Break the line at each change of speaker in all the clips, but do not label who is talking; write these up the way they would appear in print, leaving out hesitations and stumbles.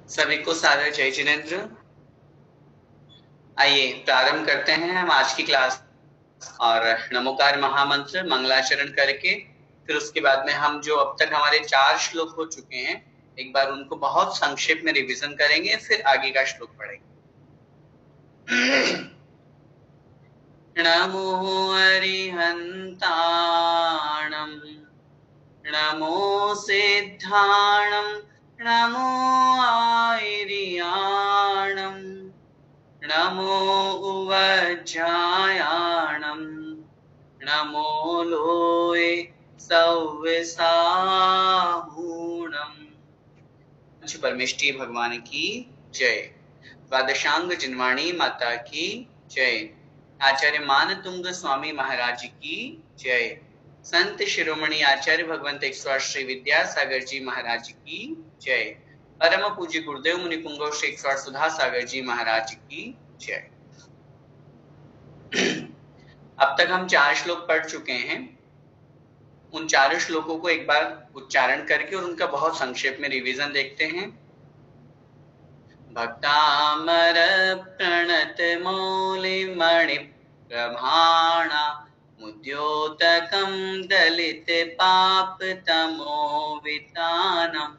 सभी को सादर जय जिनेन्द्र। आइए प्रारंभ करते हैं हम आज की क्लास और नमोकार महामंत्र मंगलाचरण करके फिर उसके बाद में हम जो अब तक हमारे 4 श्लोक हो चुके हैं एक बार उनको बहुत संक्षेप में रिवीजन करेंगे, फिर आगे का श्लोक पढ़ेंगे। नमो अरिहंताणं नमो सिद्धाणं नमो आयर्याणं नमो उवज्जायाणं नमो लोये सव्यसाहूणम्। परमेष्ठी भगवान की जय। द्वादशांग जिनवाणी माता की जय। आचार्य मानतुंग स्वामी महाराज की जय। संत शिरोमणि आचार्य भगवंत 108 श्री विद्यासागर जी महाराज की जय। परम पूज्य गुरुदेव मुनि पुंगव श्री 108 सुधा सागर जी महाराज की जय। अब तक हम 4 श्लोक पढ़ चुके हैं। उन 4 श्लोकों को एक बार उच्चारण करके और उनका बहुत संक्षेप में रिवीजन देखते हैं। भक्तामर प्रणत मौलि मणि प्रभाणा मुद्योतकं दलित पाप तमो वितानम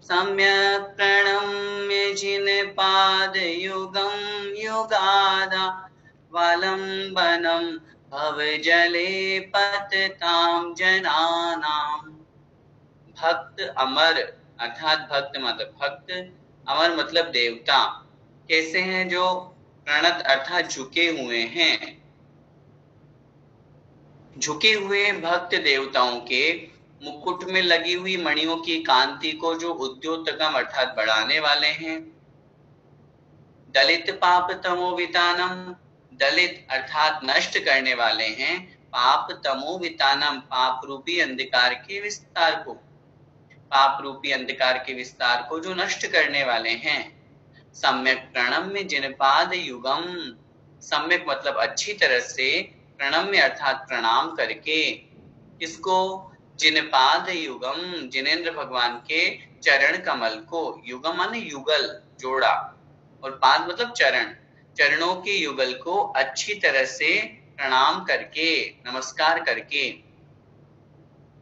सम्यक प्रणम्य जिन पाद युगम युगादा वालंबनम भव जले पतताम जनानाम। भक्त अमर अर्थात भक्त मतलब भक्त, अमर मतलब देवता कैसे हैं? जो प्रणत अर्थात झुके हुए हैं। झुके हुए भक्त देवताओं के मुकुट में लगी हुई मणियों की कांति को जो उद्योतकम अर्थात बढ़ाने वाले हैं। दलित पाप तमोवितानम, दलित अर्थात नष्ट करने वाले हैं। पाप तमोवितानम, पाप रूपी अंधकार के विस्तार को, पाप रूपी अंधकार के विस्तार को जो नष्ट करने वाले हैं। सम्यक प्रणम्य जिनपाद युगम, सम्यक मतलब अच्छी तरह से, प्रणम्य अर्थात प्रणाम करके, किसको? जिनपाद युगम, जिनेन्द्र भगवान के चरण कमल को। युगम माने युगल, जोड़ा, और पाद मतलब चरण, चरणों के युगल को अच्छी तरह से प्रणाम करके, नमस्कार करके।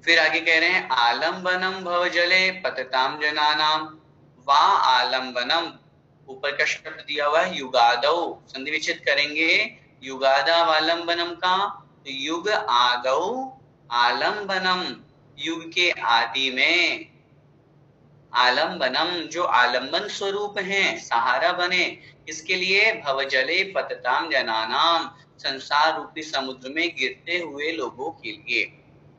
फिर आगे कह रहे हैं आलम्बनम भव जले पतताम जनानाम। वा आलम्बनम, ऊपर का शब्द दिया हुआ है युगादौ, संधि विच्छेद करेंगे युगादा वालंबनम का, तो युग आदौ आलम्बनम, युग के आदि में। आलम्बनम जो आलम्बन स्वरूप है, सहारा बने, इसके लिए भवजले पतताम जनानाम, संसार रूपी समुद्र में गिरते हुए लोगों के लिए।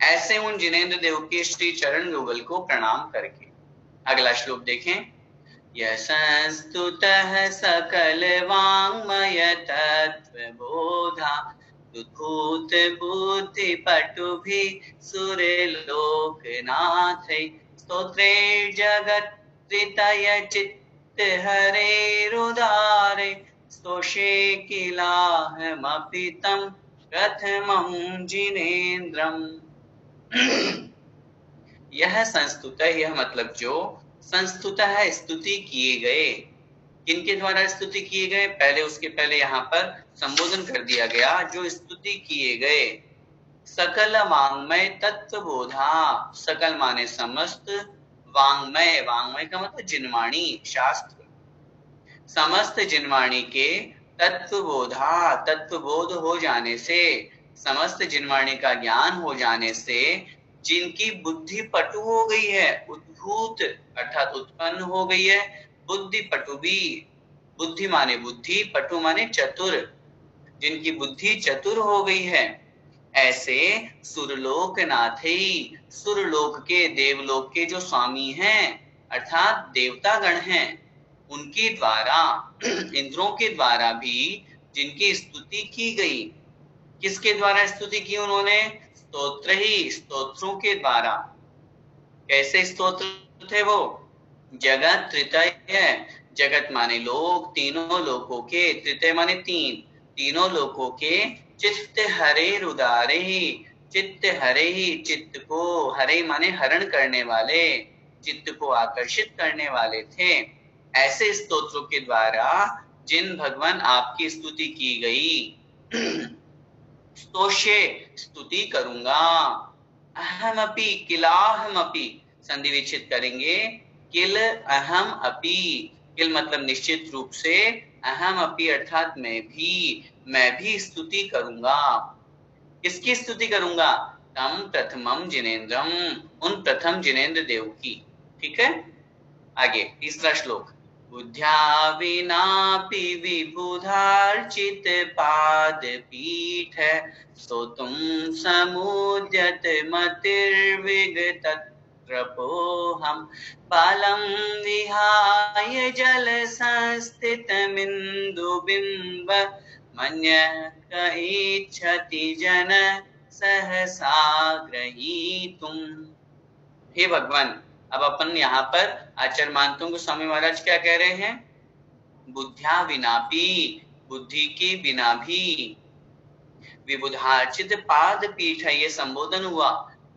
ऐसे उन जिनेन्द्र देव के श्री चरण युगल को प्रणाम करके। अगला श्लोक देखें। यह संस्तुतः सकल वाङ्मय तत्व बोधा दुधूत बुद्धि पटुभि सुर लोकनाथ स्तोत्रे जगत त्रितय चित्त हरे रुदारे स्तोषे किलाहमपितं प्रथमं जिनेन्द्रम। यह संस्तुतः, यह मतलब जो संस्तुतः है, स्तुति किए गए। किनके द्वारा स्तुति किए गए? पहले उसके पहले यहाँ पर संबोधन कर दिया गया, जो स्तुति किए गए। सकल वाङ्मय तत्व बोधा, सकल माने समस्त, वाङ्मय, वाङ्मय का मतलब जिनवाणी, शास्त्र, समस्त जिनवाणी के तत्व बोधा, तत्व बोध हो जाने से, समस्त जिनवाणी का ज्ञान हो जाने से, जिनकी बुद्धि पटु हो गई है, उद्भूत अर्थात उत्पन्न हो गई है, बुद्धि पटुबी, बुद्धि माने बुद्धि, पटु माने चतुर, जिनकी बुद्धि चतुर हो गई है, ऐसे सुरलोक नाथी, सुरलोक के, देवलोक के जो स्वामी हैं अर्थात देवता गण हैं, उनके द्वारा, इंद्रों के द्वारा भी जिनकी स्तुति की गई। किसके द्वारा स्तुति की उन्होंने? स्तोत्र ही, स्तोत्रों के द्वारा। कैसे स्तोत्र थे वो? जगत त्रितय, जगत माने लोक, तीनों लोकों के, त्रितय माने तीन, तीनों लोकों के चित्त हरे रुदारे ही, चित्त हरे ही, चित्त को, हरे माने हरण करने वाले, चित्त को आकर्षित करने वाले थे। ऐसे स्तोत्रों के द्वारा जिन भगवान आपकी स्तुति की गई, स्तोष्ये स्तुति करूंगा। अहमपि किलाहमपि संधि विच्छेद करेंगे, किल अहम अपि, किल मतलब निश्चित रूप से, अहम अपि अर्थात मैं भी स्तुति करूंगा। किसकी स्तुति करूंगा? तम प्रथमम जिनेन्द्रम, उन प्रथम जिनेन्द्र देव की। ठीक है, आगे तीसरा श्लोक। बुद्ध्या विनापि विबुधार्चित पाद पीठ, स्तोतुम समुद्यत मतिर्विगतत्रपोऽहम्, बालं विहाय जल संस्थितमिन्दुबिम्ब, मन्यः क इच्छति जन सहसा ग्रहीतुम्। हे भगवान, अब अपन यहाँ पर आचार्य मानतों गोस्वामी महाराज क्या कह रहे हैं? बुद्ध्या विनापि, बुद्धि के बिना भी, विबुधार्चित पाद पीठ है, ये संबोधन हुआ।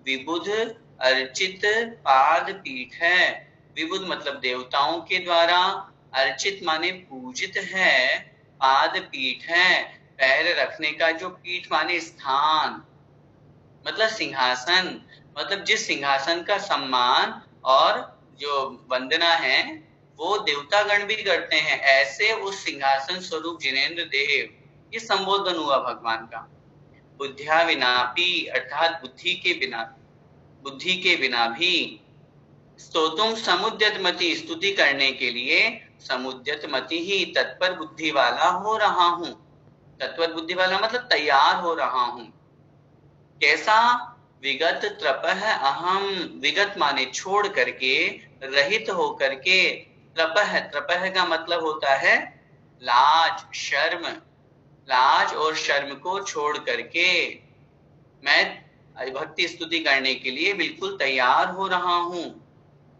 विबुध अर्चित पाद पीठ है। विबुध मतलब देवताओं के द्वारा, अर्चित माने पूजित है, पाद पीठ है पैर रखने का जो पीठ माने स्थान, मतलब सिंहासन, मतलब जिस सिंहासन का सम्मान और जो वंदना है वो देवतागण भी करते हैं, ऐसे उस सिंहासन स्वरूप जिनेन्द्र देव, ये संबोधन हुआ भगवान का। बुद्ध्या विनापि अर्थात बुद्धि के बिना भी, स्तोतुम समुद्यत मति स्तुति करने के लिए, समुद्यत मति ही तत्पर बुद्धि वाला हो रहा हूं। तत्पर बुद्धि वाला मतलब तैयार हो रहा हूं। कैसा? विगत त्रपः अहम, विगत माने छोड़ करके, रहित हो करके, त्रपः, त्रपः का मतलब होता है लाज शर्म, लाज और शर्म को छोड़ करके मैं भक्ति स्तुति करने के लिए बिल्कुल तैयार हो रहा हूं।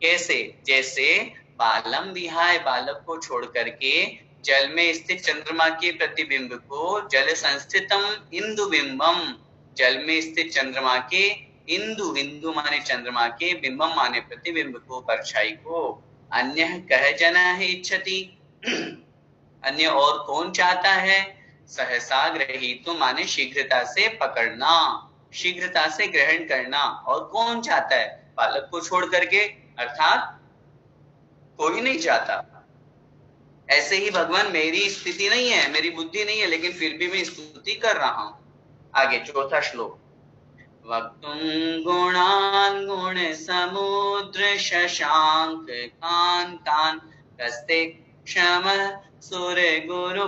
कैसे? जैसे बालम विहाय, बालक को छोड़ करके जल में स्थित चंद्रमा के प्रतिबिंब को, जल संस्थितम इंदु बिंबम, जल में स्थित चंद्रमा के इंदु, इंदु माने चंद्रमा के, बिंबम माने प्रतिबिंब को, परछाई को, अन्य कह जना है इच्छति, अन्य और कौन चाहता है, सहसा ग्रहीतु माने शीघ्रता से पकड़ना, शीघ्रता से ग्रहण करना, और कौन चाहता है? बालक को छोड़ करके, अर्थात कोई नहीं चाहता। ऐसे ही भगवान मेरी स्थिति नहीं है, मेरी बुद्धि नहीं है, लेकिन फिर भी मैं स्तुति कर रहा हूं। आगे चौथा श्लोक। वक्तुम गुणान गुण समुद्र शशांक कांतान, कस्ते क्षम सुर गुरु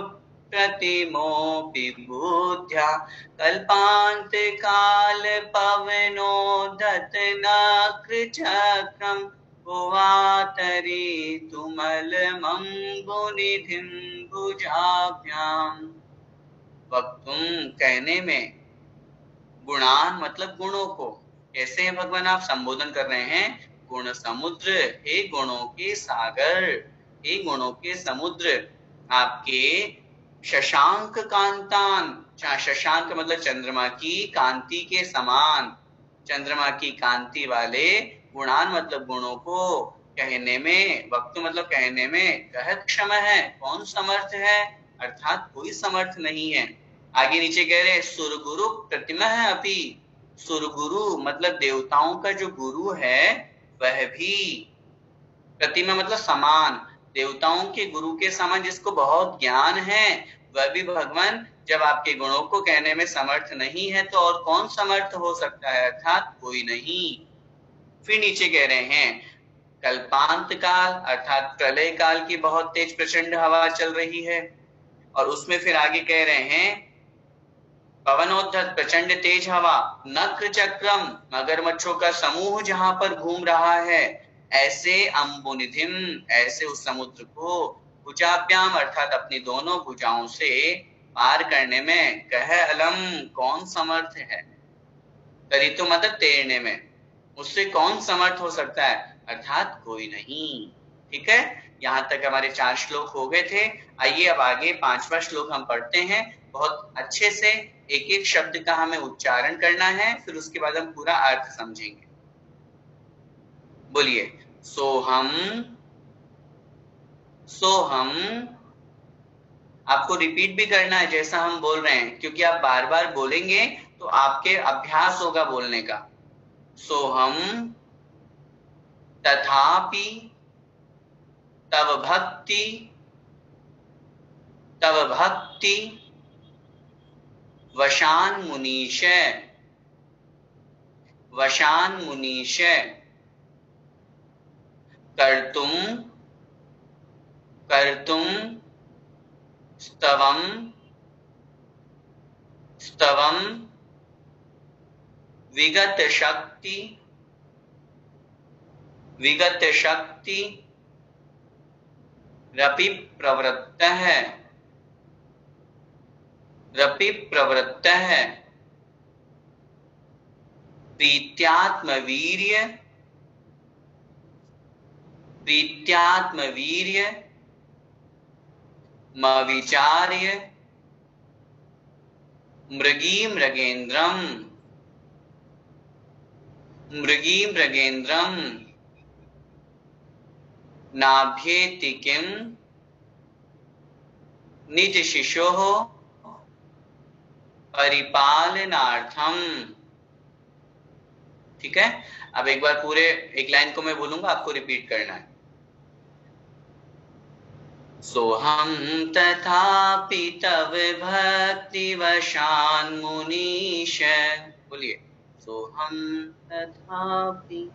प्रतिमोपि बुद्ध्या, कल्पांत काल पवनोदत नक्र चक्रम, भुवातरी तुमल मंगुनिधिं भुजाभ्याम। वक्तुम कहने में, गुणान मतलब गुणों को, कैसे हैं भगवान आप संबोधन कर रहे हैं? गुण समुद्र, हे गुणों के सागर, हे गुणों के समुद्र, आपके शशांक कांतान, शशांक मतलब चंद्रमा की कांति के समान, चंद्रमा की कांति वाले गुणान मतलब गुणों को कहने में, वक्त मतलब कहने में, कहत क्षम है, कौन समर्थ है? अर्थात कोई समर्थ नहीं है। आगे नीचे कह रहे सुरगुरु प्रतिमा है अपि, सुरगुरु मतलब देवताओं का जो गुरु है वह भी, प्रतिमा मतलब समान, देवताओं के गुरु के समान जिसको बहुत ज्ञान है, वह भी भगवान जब आपके गुणों को कहने में समर्थ नहीं है तो और कौन समर्थ हो सकता है? अर्थात कोई नहीं। फिर नीचे कह रहे हैं कल्पांत काल, अर्थात प्रलय काल की बहुत तेज प्रचंड हवा चल रही है, और उसमें फिर आगे कह रहे हैं पवनोद्धत प्रचंड तेज हवा, नक्र चक्रम मगरमच्छों का समूह जहां पर घूम रहा है, ऐसे अम्बुनिधिम ऐसे उस समुद्र को, भुजाभ्याम अर्थात अपनी दोनों भुजाओं से पार करने में, कह अलम कौन समर्थ है? तरितु मतलब तैरने में, उससे कौन समर्थ हो सकता है? अर्थात कोई नहीं। ठीक है, यहाँ तक हमारे 4 श्लोक हो गए थे। आइए अब आगे 5वां श्लोक हम पढ़ते हैं। बहुत अच्छे से एक एक शब्द का हमें उच्चारण करना है, फिर उसके बाद हम पूरा अर्थ समझेंगे। बोलिए, सोहम सो हम, आपको रिपीट भी करना है जैसा हम बोल रहे हैं, क्योंकि आप बार बार बोलेंगे तो आपके अभ्यास होगा बोलने का। सो हम तथापि तव भक्ति वशान मुनीश कर्तुम स्तवम विगत शक्ति रपि प्रवृत्तः प्रीत्यात्म वीर्य मविचार्य मृगीमृगेन्द्रम नाभ्येति किम निज शिशोः परिपालनार्थम। ठीक है, अब एक बार पूरे एक लाइन को मैं बोलूंगा, आपको रिपीट करना है। सोहम तथापि तव भक्ति वशान मुनीश, बोलिए, सोहम तथापि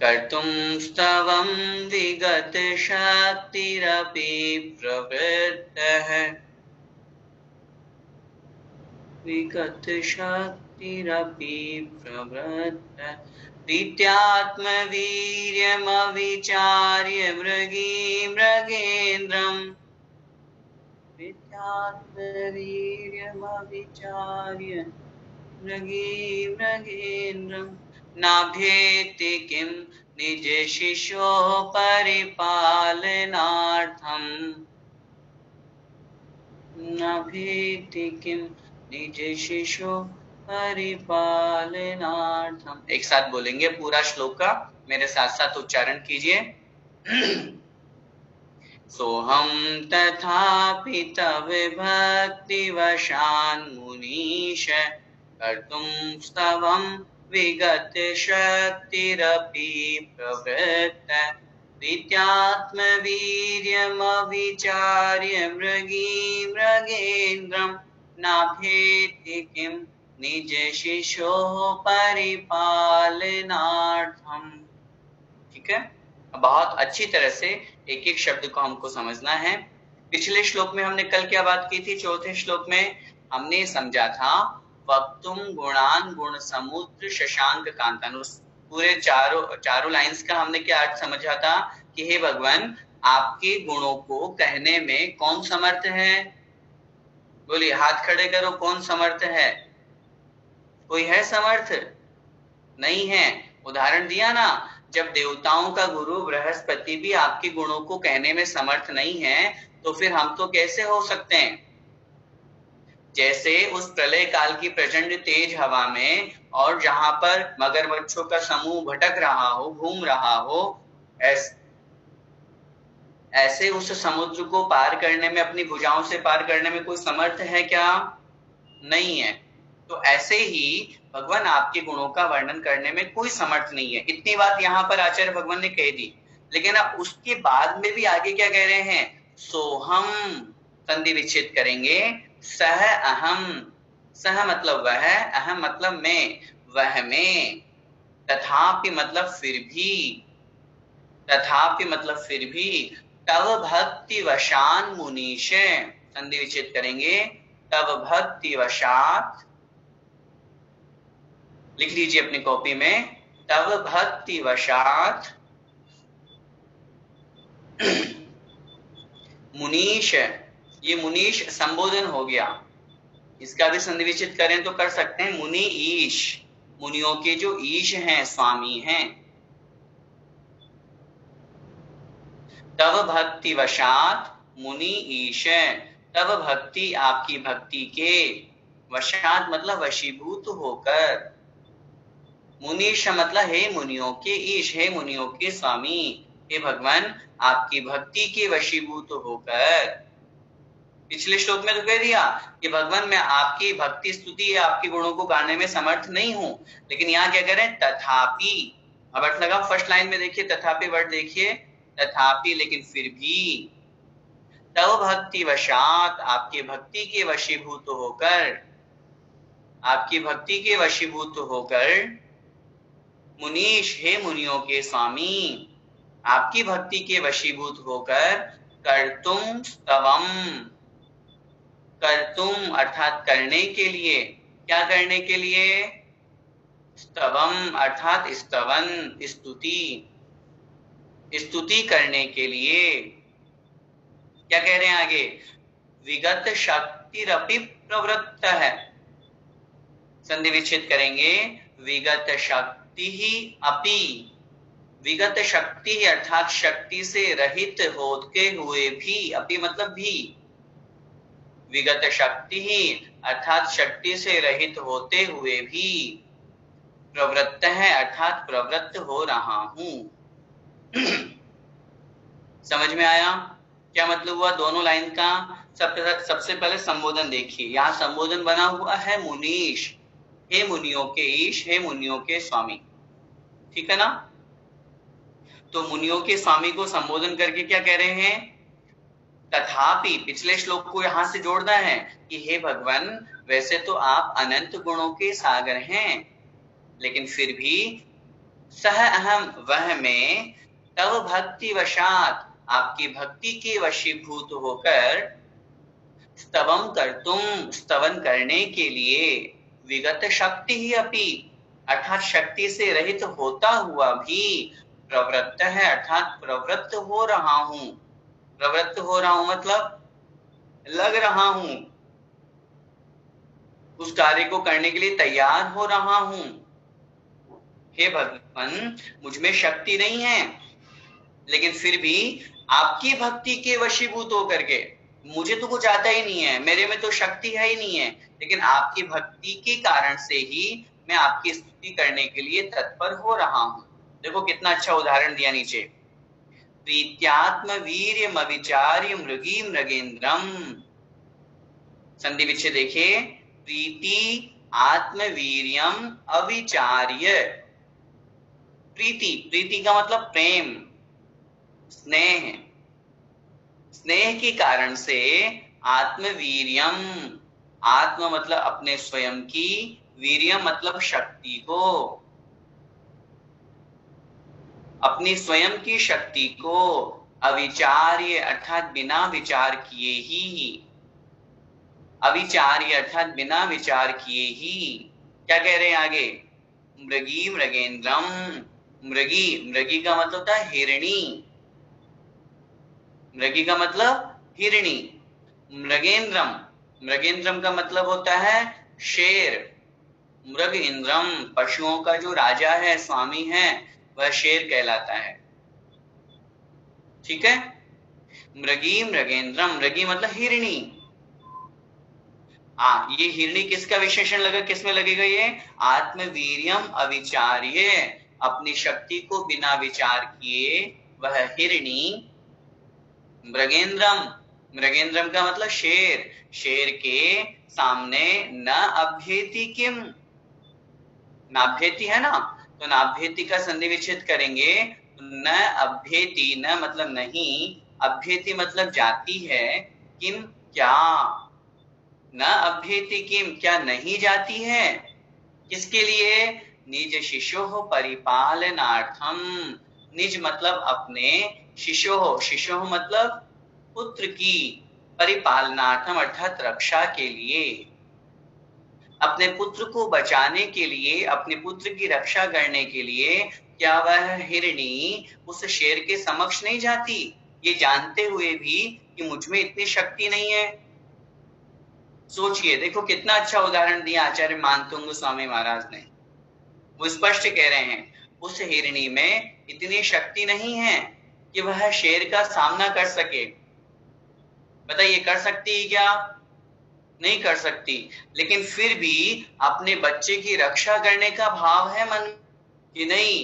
कर्तुम स्तवम विगत शक्तिरपि प्रवृत्तः प्रीत्यात्मवीर्यमविचार्य मृगीमृगेन्द्रम् नाभ्येति किम निज शिशो परिपालनार्थम निज शिशो परिपालनार्थम। एक साथ बोलेंगे पूरा श्लोक का, मेरे साथ साथ उच्चारण कीजिए। सोहम तथापि तव भक्ति वशान मुनीश कर्तुम स्तवम विगत शक्तिरपि प्रवृत्त प्रीत्यात्मवीर्यमविचार्य मृगीमृगेन्द्रम् नाभ्येति किम निज शिशोः परिपालनार्थम। ठीक है, बहुत अच्छी तरह से एक एक शब्द को हमको समझना है। पिछले श्लोक में हमने कल क्या बात की थी? चौथे श्लोक में हमने समझा था वक्तुम गुणान गुण समुद्र शशांक कांतन। उस पूरे चारों लाइंस का हमने क्या अर्थ समझा था कि हे भगवान, आपके गुणों को कहने में कौन समर्थ है? बोलिए, हाथ खड़े करो, कौन समर्थ है? कोई है समर्थ? नहीं है। उदाहरण दिया ना, जब देवताओं का गुरु बृहस्पति भी आपके गुणों को कहने में समर्थ नहीं है, तो फिर हम तो कैसे हो सकते हैं? जैसे उस प्रलय काल की प्रचंड तेज हवा में और जहां पर मगरमच्छों का समूह भटक रहा हो, घूम रहा हो, ऐसे उस समुद्र को पार करने में, अपनी भुजाओं से पार करने में कोई समर्थ है क्या? नहीं है। तो ऐसे ही भगवान आपके गुणों का वर्णन करने में कोई समर्थ नहीं है। इतनी बात यहाँ पर आचार्य भगवान ने कह दी, लेकिन अब उसके बाद में भी आगे क्या कह रहे हैं? सोहम, संधि विच्छेद करेंगे, सह अहम। सह मतलब वह, अहम मतलब मैं, वह में, तथापि मतलब फिर भी, तथापि मतलब फिर भी, तव भक्ति वशान मुनीश, संधि विच्छेद करेंगे, तव भक्ति वशात, लिख लीजिए अपनी कॉपी में, तव भक्ति वशात मुनीश। ये मुनीश संबोधन हो गया, इसका भी संधि विच्छेद करें तो कर सकते हैं मुनि ईश, मुनियों के जो ईश हैं, स्वामी हैं। तव भक्ति वशात मुनि ईश, तव भक्ति आपकी भक्ति के, वशात मतलब वशीभूत होकर, मुनीश मतलब हे मुनियों के ईश, हे मुनियों के स्वामी, हे भगवान आपकी भक्ति के वशीभूत होकर। पिछले श्लोक में तो कह दिया कि भगवान मैं आपकी भक्ति स्तुति या आपके गुणों को गाने में समर्थ नहीं हूं, लेकिन यहाँ क्या कह रहे हैं, तथापि। अब अर्थ लगा, फर्स्ट लाइन में देखिए, तथापि वर्ड देखिए, तथापि लेकिन फिर भी, तव भक्ति वशात आपके भक्ति के वशीभूत होकर, आपकी भक्ति के वशीभूत होकर, मुनीश हे मुनियों के स्वामी, आपकी भक्ति के वशीभूत होकर, कर्तुम स्तवम, कर्तुम अर्थात करने के लिए, क्या करने के लिए, स्तवम अर्थात स्तवन, स्तुति, स्तुति करने के लिए। क्या कह रहे हैं आगे, विगत शक्तिरपि प्रवृत्त है, संधि विच्छेद करेंगे, विगत शक्ति ही अपि, विगत शक्ति अर्थात शक्ति से रहित होते हुए भी, अपि मतलब भी, विगत शक्ति ही अर्थात शक्ति से रहित होते हुए भी, प्रवृत्त है अर्थात प्रवृत्त हो रहा हूं। समझ में आया क्या मतलब हुआ दोनों लाइन का? सबसे पहले संबोधन देखिए, यहाँ संबोधन बना हुआ है मुनीश, हे मुनियों के ईश, हे मुनियों के स्वामी, ठीक है ना। तो मुनियों के स्वामी को संबोधन करके क्या कह रहे हैं, तथापि, पिछले श्लोक को यहां से जोड़ना है कि हे भगवान वैसे तो आप अनंत गुणों के सागर हैं, लेकिन फिर भी सह अहम वह में, तव भक्ति वशात आपकी भक्ति के वशीभूत होकर, स्तवम कर्तुम स्तवन करने के लिए, विगत शक्ति ही अपि अर्थात शक्ति से रहित होता हुआ भी, प्रवृत्त है अर्थात प्रवृत्त हो रहा हूं। प्रवृत्त हो रहा हूं मतलब लग रहा हूं, उस कार्य को करने के लिए तैयार हो रहा हूं। हे भगवान मुझ में शक्ति नहीं है, लेकिन फिर भी आपकी भक्ति के वशीभूत होकर के, मुझे तो कुछ आता ही नहीं है, मेरे में तो शक्ति है ही नहीं है, लेकिन आपकी भक्ति के कारण से ही मैं आपकी स्तुति करने के लिए तत्पर हो रहा हूं। देखो कितना अच्छा उदाहरण दिया नीचे, प्रीत्यात्म वीर्यम अविचार्य मृगी मृगेन्द्रम, संधि विच्छेद देखिए, प्रीति आत्मवीर्यम अविचार्य, प्रीति, प्रीति का मतलब प्रेम, स्नेह, स्नेह के कारण से, आत्मवीर्यम, आत्म मतलब अपने स्वयं की, वीर्यम मतलब शक्ति को, अपनी स्वयं की शक्ति को, अविचार्य अर्थात बिना विचार किए ही, अविचार्य अर्थात बिना विचार किए ही। क्या कह रहे हैं आगे, मृगी मृगेन्द्रम, मृगी, मृगी का मतलब होता है हिरणी, मृगी का मतलब हिरणी, मृगेन्द्रम, मृगेन्द्रम का मतलब होता है शेर, मृग इंद्रम पशुओं का जो राजा है, स्वामी है, वह शेर कहलाता है, ठीक है। मृगी मृगेन्द्रम, मृगी मतलब हिरणी, ये हिरणी किसका विशेषण लगा, किसमें लगेगा ये, आत्मवीर्यम अविचार्य, अपनी शक्ति को बिना विचार किए वह हिरणी, मृगेन्द्रम, मृगेन्द्रम का मतलब शेर, शेर के सामने न अभ्येति किम, नाभ्येति है ना, तो नाभ्येति का संधि विच्छेद करेंगे, न अभ्येति, न मतलब नहीं, अभ्येति मतलब जाती है, किम क्या, न अभ्येति किम क्या नहीं जाती है, किसके लिए, निज शिशोः परिपालनार्थम, निज मतलब अपने, शिशोः, शिशोः मतलब पुत्र की, परिपालनार्थम अर्थात रक्षा के लिए, अपने पुत्र को बचाने के लिए, अपने पुत्र की रक्षा करने के लिए, क्या वह हिरणी उस शेर के समक्ष नहीं जाती, ये जानते हुए भी कि मुझ में इतनी शक्ति नहीं है। सोचिए, देखो कितना अच्छा उदाहरण दिया आचार्य मानतुंग स्वामी महाराज ने। वो स्पष्ट कह रहे हैं उस हिरणी में इतनी शक्ति नहीं है कि वह शेर का सामना कर सके। बताइए कर सकती है क्या? नहीं कर सकती, लेकिन फिर भी अपने बच्चे की रक्षा करने का भाव है मन कि नहीं,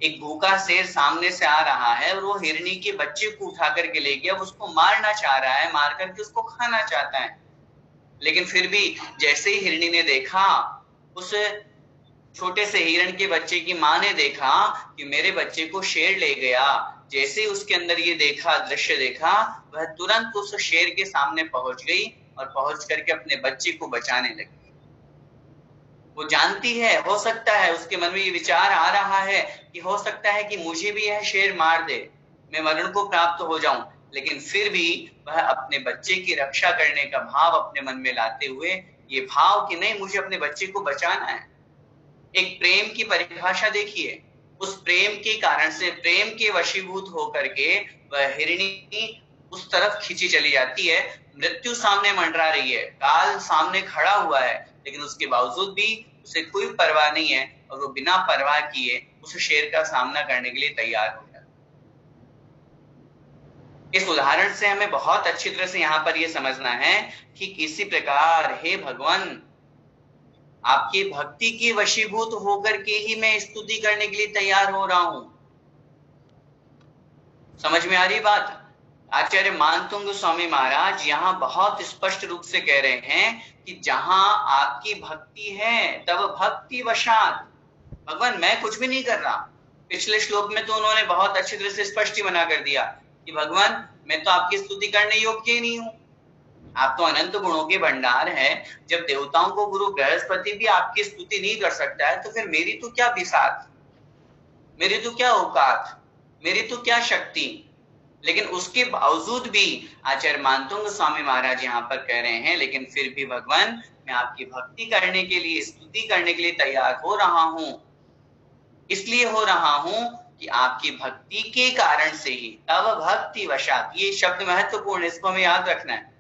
एक भूखा शेर सामने से आ रहा है और वो हिरनी के बच्चे को उठा करके ले गया, उसको मारना चाह रहा है, मार करके उसको खाना चाहता है। लेकिन फिर भी जैसे ही हिरनी ने देखा, उस छोटे से हिरण के बच्चे की माँ ने देखा कि मेरे बच्चे को शेर ले गया, जैसे ही उसके अंदर ये देखा, दृश्य देखा, वह तुरंत उस शेर के सामने पहुंच गई और पहुंच करके अपने बच्चे को बचाने लगी। वो जानती है, हो सकता है उसके मन में ये विचार आ रहा है कि हो सकता है कि मुझे भी यह शेर मार दे, मैं मरण को प्राप्त हो जाऊं, लेकिन फिर भी वह अपने बच्चे की रक्षा करने का भाव अपने मन में लाते हुए, ये भाव कि नहीं, मुझे अपने बच्चे को बचाना है। एक प्रेम की परिभाषा देखिए, उस प्रेम के कारण से, प्रेम के वशीभूत होकर के वह हिरणी उस तरफ खींची चली जाती है। मृत्यु सामने मंडरा रही है, काल सामने खड़ा हुआ है, लेकिन उसके बावजूद भी उसे कोई परवाह नहीं है और वो बिना परवाह किए उस शेर का सामना करने के लिए तैयार हो जाता है। इस उदाहरण से हमें बहुत अच्छी तरह से यहाँ पर यह समझना है कि किसी प्रकार हे भगवान, आपकी भक्ति के वशीभूत होकर के ही मैं स्तुति करने के लिए तैयार हो रहा हूं। समझ में आ रही बात? आचार्य मानतुंग स्वामी महाराज यहाँ बहुत स्पष्ट रूप से कह रहे हैं कि जहां आपकी भक्ति है तब भक्ति वशात, भगवान मैं कुछ भी नहीं कर रहा। पिछले श्लोक में तो उन्होंने बहुत अच्छी तरह से स्पष्ट ही बना कर दिया कि भगवान मैं तो आपकी स्तुति करने योग्य ही नहीं हूं, आप तो अनंत गुणों के भंडार है। जब देवताओं को गुरु बृहस्पति भी आपकी स्तुति नहीं कर सकता है, तो फिर मेरी तो क्या बिसात, मेरी तो क्या औकात, मेरी तो क्या शक्ति। लेकिन उसके बावजूद भी आचार्य मानतुंग स्वामी महाराज यहाँ पर कह रहे हैं, लेकिन फिर भी भगवान मैं आपकी भक्ति करने के लिए, स्तुति करने के लिए तैयार हो रहा हूं। इसलिए हो रहा हूं कि आपकी भक्ति के कारण से ही, तब भक्ति वशात, ये शब्द महत्वपूर्ण, इसको हमें याद रखना है।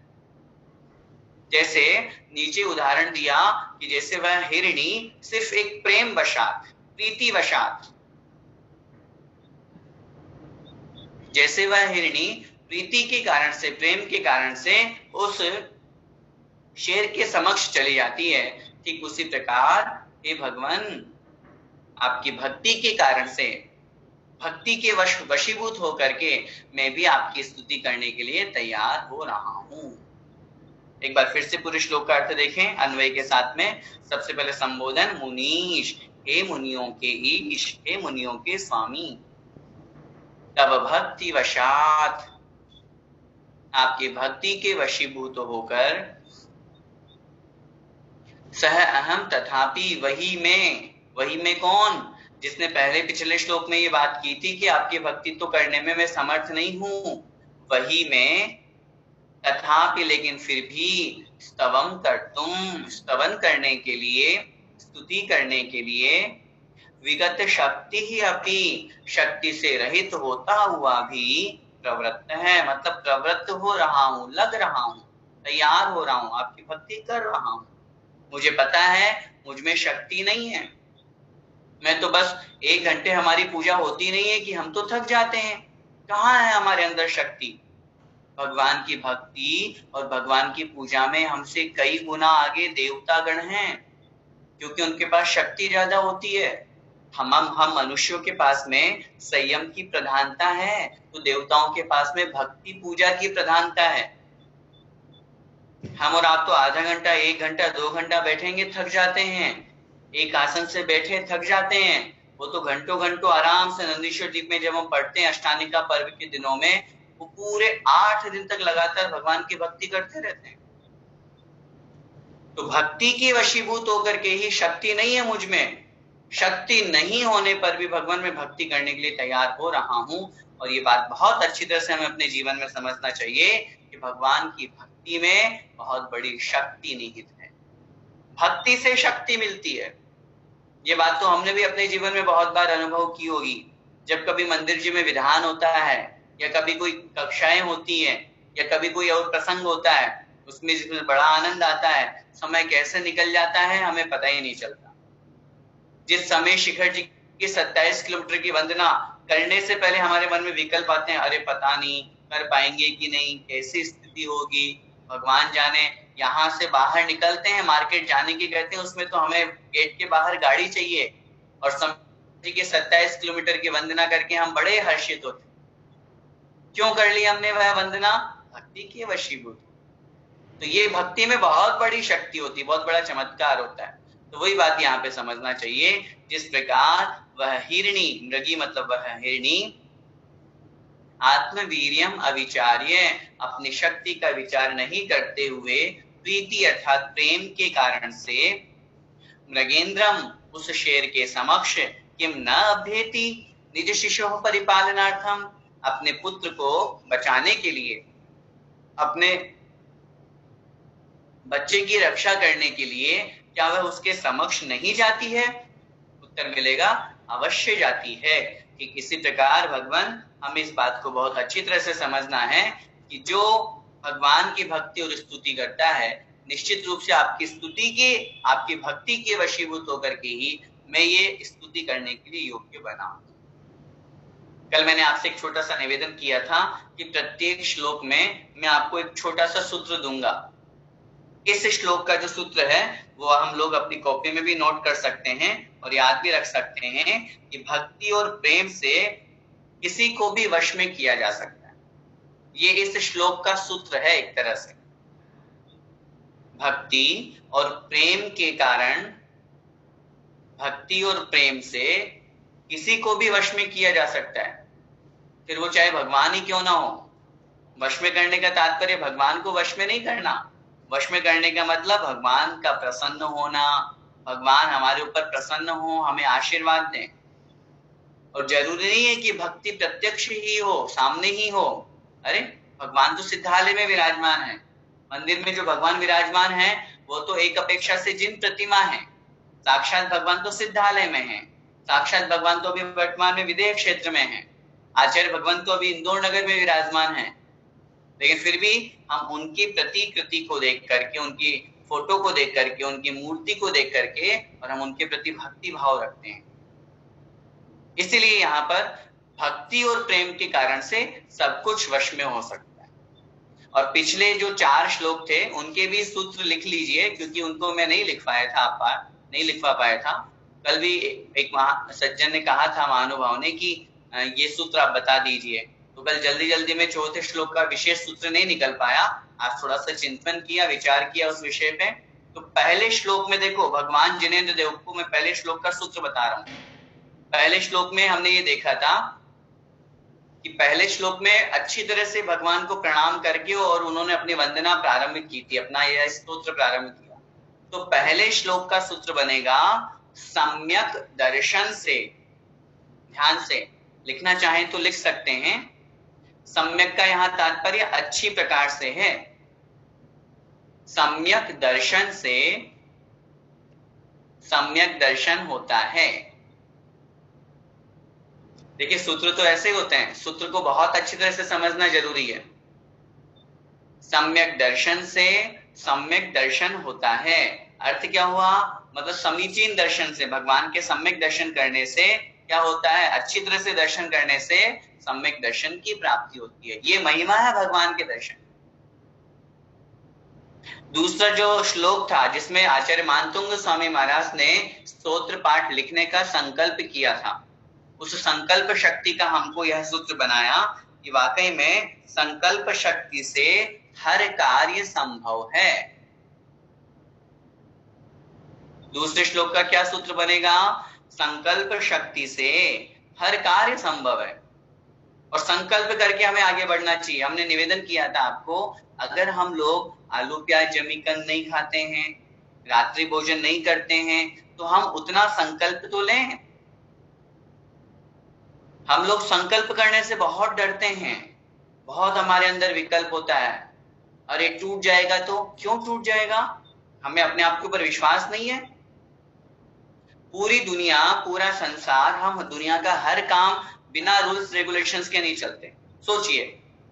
जैसे नीचे उदाहरण दिया कि जैसे वह हिरणी सिर्फ एक प्रेम वशात, प्रीति वशात, जैसे वह हिरणी प्रीति के कारण से, प्रेम के कारण से उस शेर के समक्ष चली जाती है, ठीक उसी प्रकार हे भगवान आपकी भक्ति के कारण से, भक्ति के वशीभूत होकर के मैं भी आपकी स्तुति करने के लिए तैयार हो रहा हूं। एक बार फिर से पूरे श्लोक का अर्थ देखें अन्वय के साथ में। सबसे पहले संबोधन, मुनीश, हे मुनियों के ईश, हे मुनियों के स्वामी, तब भक्ति वशात, आपकी भक्ति के वशीभूत होकर, सह अहम तथापि, वही में कौन, जिसने पहले पिछले श्लोक में ये बात की थी कि आपकी भक्ति तो करने में मैं समर्थ नहीं हूं, वही में तथापि, लेकिन फिर भी, स्तवम कर्तुम, स्तवन करने के लिए, स्तुति करने के लिए, विगत शक्ति ही अपि, शक्ति से रहित होता हुआ भी प्रवृत्त है, मतलब प्रवृत्त हो रहा हूं, लग रहा हूं, तैयार हो रहा हूं, आपकी भक्ति कर रहा हूं। मुझे पता है मुझ में शक्ति नहीं है, मैं तो बस 1 घंटे हमारी पूजा होती नहीं है कि हम तो थक जाते हैं, कहाँ है हमारे अंदर शक्ति। भगवान की भक्ति और भगवान की पूजा में हमसे कई गुना आगे देवता गण हैं, क्योंकि उनके पास शक्ति ज्यादा होती है। हम मनुष्यों के पास में संयम की प्रधानता है, तो देवताओं के पास में भक्ति पूजा की प्रधानता है। हम और आप तो आधा घंटा, 1 घंटा, 2 घंटा बैठेंगे थक जाते हैं, एक आसन से बैठे थक जाते हैं। वो तो घंटों घंटों आराम से नंदीश्वर द्वीप में जब हम पढ़ते हैं अष्टानिका पर्व के दिनों में, वो पूरे 8 दिन तक लगातार भगवान की भक्ति करते रहते हैं। तो भक्ति के वशीभूत होकर के ही, शक्ति नहीं है मुझ में, शक्ति नहीं होने पर भी भगवान में भक्ति करने के लिए तैयार हो रहा हूं। और ये बात बहुत अच्छी तरह से हमें अपने जीवन में समझना चाहिए कि भगवान की भक्ति में बहुत बड़ी शक्ति निहित है, भक्ति से शक्ति मिलती है। ये बात तो हमने भी अपने जीवन में बहुत बार अनुभव की होगी। जब कभी मंदिर जी में विधान होता है, या कभी कोई कक्षाएं होती हैं, या कभी कोई और प्रसंग होता है, उसमें जिसमें बड़ा आनंद आता है, समय कैसे निकल जाता है हमें पता ही नहीं चलता। जिस समय शिखर जी की 27 किलोमीटर की वंदना करने से पहले हमारे मन में विकल्प आते हैं, अरे पता नहीं कर पाएंगे कि नहीं, कैसी स्थिति होगी, भगवान जाने। यहाँ से बाहर निकलते हैं, मार्केट जाने की कहते हैं, उसमें तो हमें गेट के बाहर गाड़ी चाहिए, और समय ठीक है, 27 किलोमीटर की वंदना करके हम बड़े हर्षित होते। क्यों कर ली हमने वह वंदना? भक्ति के वशीभूत। तो ये भक्ति में बहुत बड़ी शक्ति होती है, बहुत बड़ा चमत्कार होता है। तो वही बात यहाँ पे समझना चाहिए। जिस प्रकार वह हिरणी, मृगी मतलब वह हिरणी, आत्मवीर्यम अविचार्य, अपनी शक्ति का विचार नहीं करते हुए प्रीति अर्थात प्रेम के कारण से मृगेंद्रम, उस शेर के समक्ष, किम न अभ्येति निज शिशु परिपालनार्थम, अपने पुत्र को बचाने के लिए, अपने बच्चे की रक्षा करने के लिए क्या वह उसके समक्ष नहीं जाती है? उत्तर मिलेगा अवश्य जाती है। कि इसी प्रकार भगवान, हमें इस बात को बहुत अच्छी तरह से समझना है कि जो भगवान की भक्ति और स्तुति करता है, निश्चित रूप से आपकी स्तुति के, आपकी भक्ति के वशीभूत होकर के ही मैं ये स्तुति करने के लिए योग्य बना। कल मैंने आपसे एक छोटा सा निवेदन किया था कि प्रत्येक श्लोक में मैं आपको एक छोटा सा सूत्र दूंगा। इस श्लोक का जो सूत्र है वो हम लोग अपनी कॉपी में भी नोट कर सकते हैं और याद भी रख सकते हैं कि भक्ति और प्रेम से किसी को भी वश में किया जा सकता है। ये इस श्लोक का सूत्र है एक तरह से। भक्ति और प्रेम के कारण, भक्ति और प्रेम से किसी को भी वश में किया जा सकता है, फिर वो चाहे भगवान ही क्यों ना हो। वश में करने का तात्पर्य भगवान को वश में नहीं करना। वश में करने का मतलब भगवान का प्रसन्न होना, भगवान हमारे ऊपर प्रसन्न हो, हमें आशीर्वाद दें। और जरूरी नहीं है कि भक्ति प्रत्यक्ष ही हो, सामने ही हो। अरे भगवान तो सिद्धालय में विराजमान है। मंदिर में जो भगवान विराजमान है वो तो एक अपेक्षा से जिन प्रतिमा है। साक्षात भगवान तो सिद्धालय में है, साक्षात भगवान तो अभी वर्तमान में विदेह क्षेत्र में है, आचार्य भगवान तो अभी इंदौर नगर में विराजमान है। लेकिन फिर भी हम उनकी प्रतिकृति को देख करके, उनकी फोटो को देख करके, उनकी मूर्ति को देख करके और हम उनके प्रति भक्ति भाव रखते हैं। इसीलिए यहाँ पर भक्ति और प्रेम के कारण से सब कुछ वश में हो सकता है। और पिछले जो 4 श्लोक थे उनके भी सूत्र लिख लीजिए, क्योंकि उनको मैं नहीं लिख पाया था, नहीं लिखवा पाया था। कल भी एक सज्जन ने कहा था, महानुभाव ने, कि ये सूत्र आप बता दीजिए। तो कल जल्दी जल्दी में 4थे श्लोक का विशेष सूत्र नहीं निकल पाया। आज थोड़ा सा चिंतन किया, विचार किया उस विषय पे। तो पहले श्लोक में देखो, भगवान जिनेंद्र देव को मैं पहले श्लोक का सूत्र बता रहा हूं। पहले श्लोक में हमने ये देखा था कि पहले श्लोक में अच्छी तरह से भगवान को प्रणाम करके और उन्होंने अपनी वंदना प्रारंभ की थी, अपना यह स्तोत्र प्रारंभ किया। तो पहले श्लोक का सूत्र बनेगा सम्यक दर्शन से। ध्यान से लिखना चाहें तो लिख सकते हैं। सम्यक का यहां तात्पर्य अच्छी प्रकार से है। सम्यक दर्शन से सम्यक दर्शन होता है। देखिए सूत्र तो ऐसे होते हैं, सूत्र को बहुत अच्छी तरह से समझना जरूरी है। सम्यक दर्शन से सम्यक दर्शन होता है। अर्थ क्या हुआ? मतलब समीचीन दर्शन से, भगवान के सम्यक दर्शन करने से क्या होता है? अच्छी तरह से दर्शन करने से सम्यक दर्शन की प्राप्ति होती है। ये महिमा है भगवान के दर्शन। दूसरा जो श्लोक था जिसमें आचार्य मानतुंग स्वामी महाराज ने स्तोत्र पाठ लिखने का संकल्प किया था, उस संकल्प शक्ति का हमको यह सूत्र बनाया कि वाकई में संकल्प शक्ति से हर कार्य संभव है। दूसरे श्लोक का क्या सूत्र बनेगा? संकल्प शक्ति से हर कार्य संभव है। और संकल्प करके हमें आगे बढ़ना चाहिए। हमने निवेदन किया था आपको, अगर हम लोग आलू प्याज जमीकन नहीं खाते हैं, रात्रि भोजन नहीं करते हैं, तो हम उतना संकल्प तो लें। हम लोग संकल्प करने से बहुत डरते हैं, बहुत हमारे अंदर विकल्प होता है। अरे टूट जाएगा तो? क्यों टूट जाएगा? हमें अपने आप के ऊपर विश्वास नहीं है। पूरी दुनिया, पूरा संसार, हम दुनिया का हर काम बिना रूल्स रेगुलेशंस के नहीं चलते। सोचिए,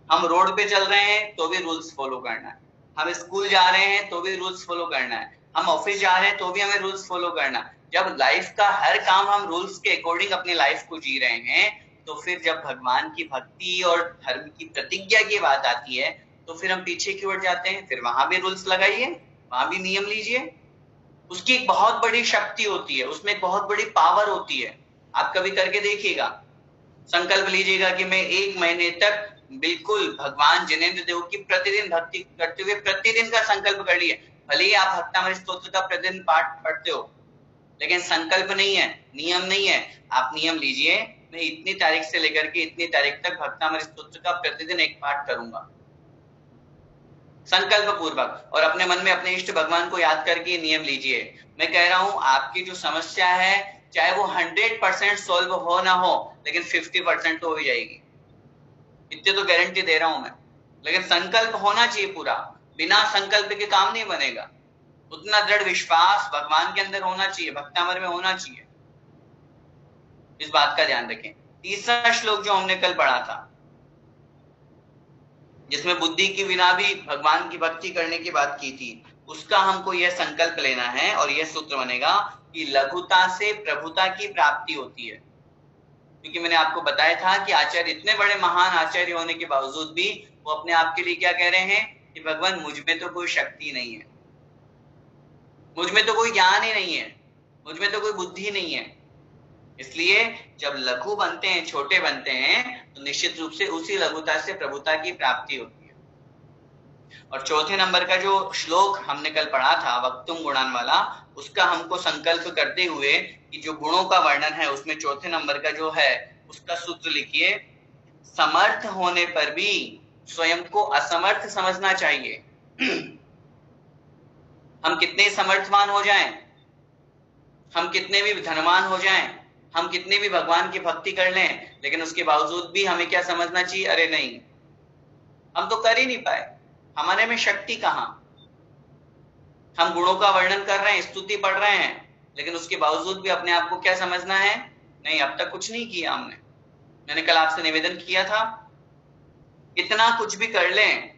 हम रोड पे चल रहे हैं तो भी रूल्स फॉलो करना है, हम स्कूल जा रहे हैं तो भी रूल्स फॉलो करना है, हम ऑफिस जा रहे हैं तो भी हमें रूल्स फॉलो करना है। जब लाइफ का हर काम हम रूल्स के अकॉर्डिंग अपनी लाइफ को जी रहे हैं, तो फिर जब भगवान की भक्ति और धर्म की प्रतिज्ञा की बात आती है तो फिर हम पीछे की ओर जाते हैं। फिर वहां भी रूल्स लगाइए, वहां भी नियम लीजिए। उसकी एक बहुत बड़ी शक्ति होती है, उसमें एक बहुत बड़ी पावर होती है। आप कभी करके देखिएगा, संकल्प लीजिएगा कि मैं 1 महीने तक बिल्कुल भगवान जिनेंद्र देव की प्रतिदिन भक्ति करते हुए प्रतिदिन का संकल्प कर लिए। भले ही आप भक्तामृत स्तोत्र का प्रतिदिन पाठ पढ़ते हो, लेकिन संकल्प नहीं है, नियम नहीं है। आप नियम लीजिए, मैं इतनी तारीख से लेकर के इतनी तारीख तक भक्तामृत स्तोत्र का प्रतिदिन एक पाठ करूंगा, संकल्प पूर्वक, और अपने मन में अपने इष्ट भगवान को याद करके नियम लीजिए। मैं कह रहा हूं आपकी जो समस्या है, चाहे वो 100% सॉल्व हो ना हो, लेकिन 50% तो हो ही जाएगी, इतने तो गारंटी दे रहा हूं मैं। लेकिन संकल्प होना चाहिए पूरा, बिना संकल्प के काम नहीं बनेगा। उतना दृढ़ विश्वास भगवान के अंदर होना चाहिए, भक्तामर में होना चाहिए, इस बात का ध्यान रखें। तीसरा श्लोक जो हमने कल पढ़ा था, जिसमें बुद्धि के बिना भी भगवान की भक्ति करने की बात की थी, उसका हमको यह संकल्प लेना है और यह सूत्र बनेगा कि लघुता से प्रभुता की प्राप्ति होती है। क्योंकि मैंने आपको बताया था कि आचार्य इतने बड़े महान आचार्य होने के बावजूद भी वो अपने आप के लिए क्या कह रहे हैं कि भगवान मुझ में तो कोई शक्ति नहीं है, मुझ में तो कोई ज्ञान ही नहीं है, मुझ में तो कोई बुद्धि नहीं है। इसलिए जब लघु बनते हैं, छोटे बनते हैं, तो निश्चित रूप से उसी लघुता से प्रभुता की प्राप्ति होती है। और चौथे नंबर का जो श्लोक हमने कल पढ़ा था वक्तुम गुणान वाला, उसका हमको संकल्प करते हुए कि जो गुणों का वर्णन है उसमें चौथे नंबर का जो है उसका सूत्र लिखिए, समर्थ होने पर भी स्वयं को असमर्थ समझना चाहिए। हम कितने समर्थवान हो जाएं, हम कितने भी धनवान हो जाएं, हम कितने भी भगवान की भक्ति कर लें, लेकिन उसके बावजूद भी हमें क्या समझना चाहिए, अरे नहीं, हम तो कर ही नहीं पाए, हमारे में शक्ति कहां। हम गुणों का वर्णन कर रहे हैं, स्तुति पढ़ रहे हैं, लेकिन उसके बावजूद भी अपने आप को क्या समझना है, नहीं अब तक कुछ नहीं किया हमने। मैंने कल आपसे निवेदन किया था, इतना कुछ भी कर लें,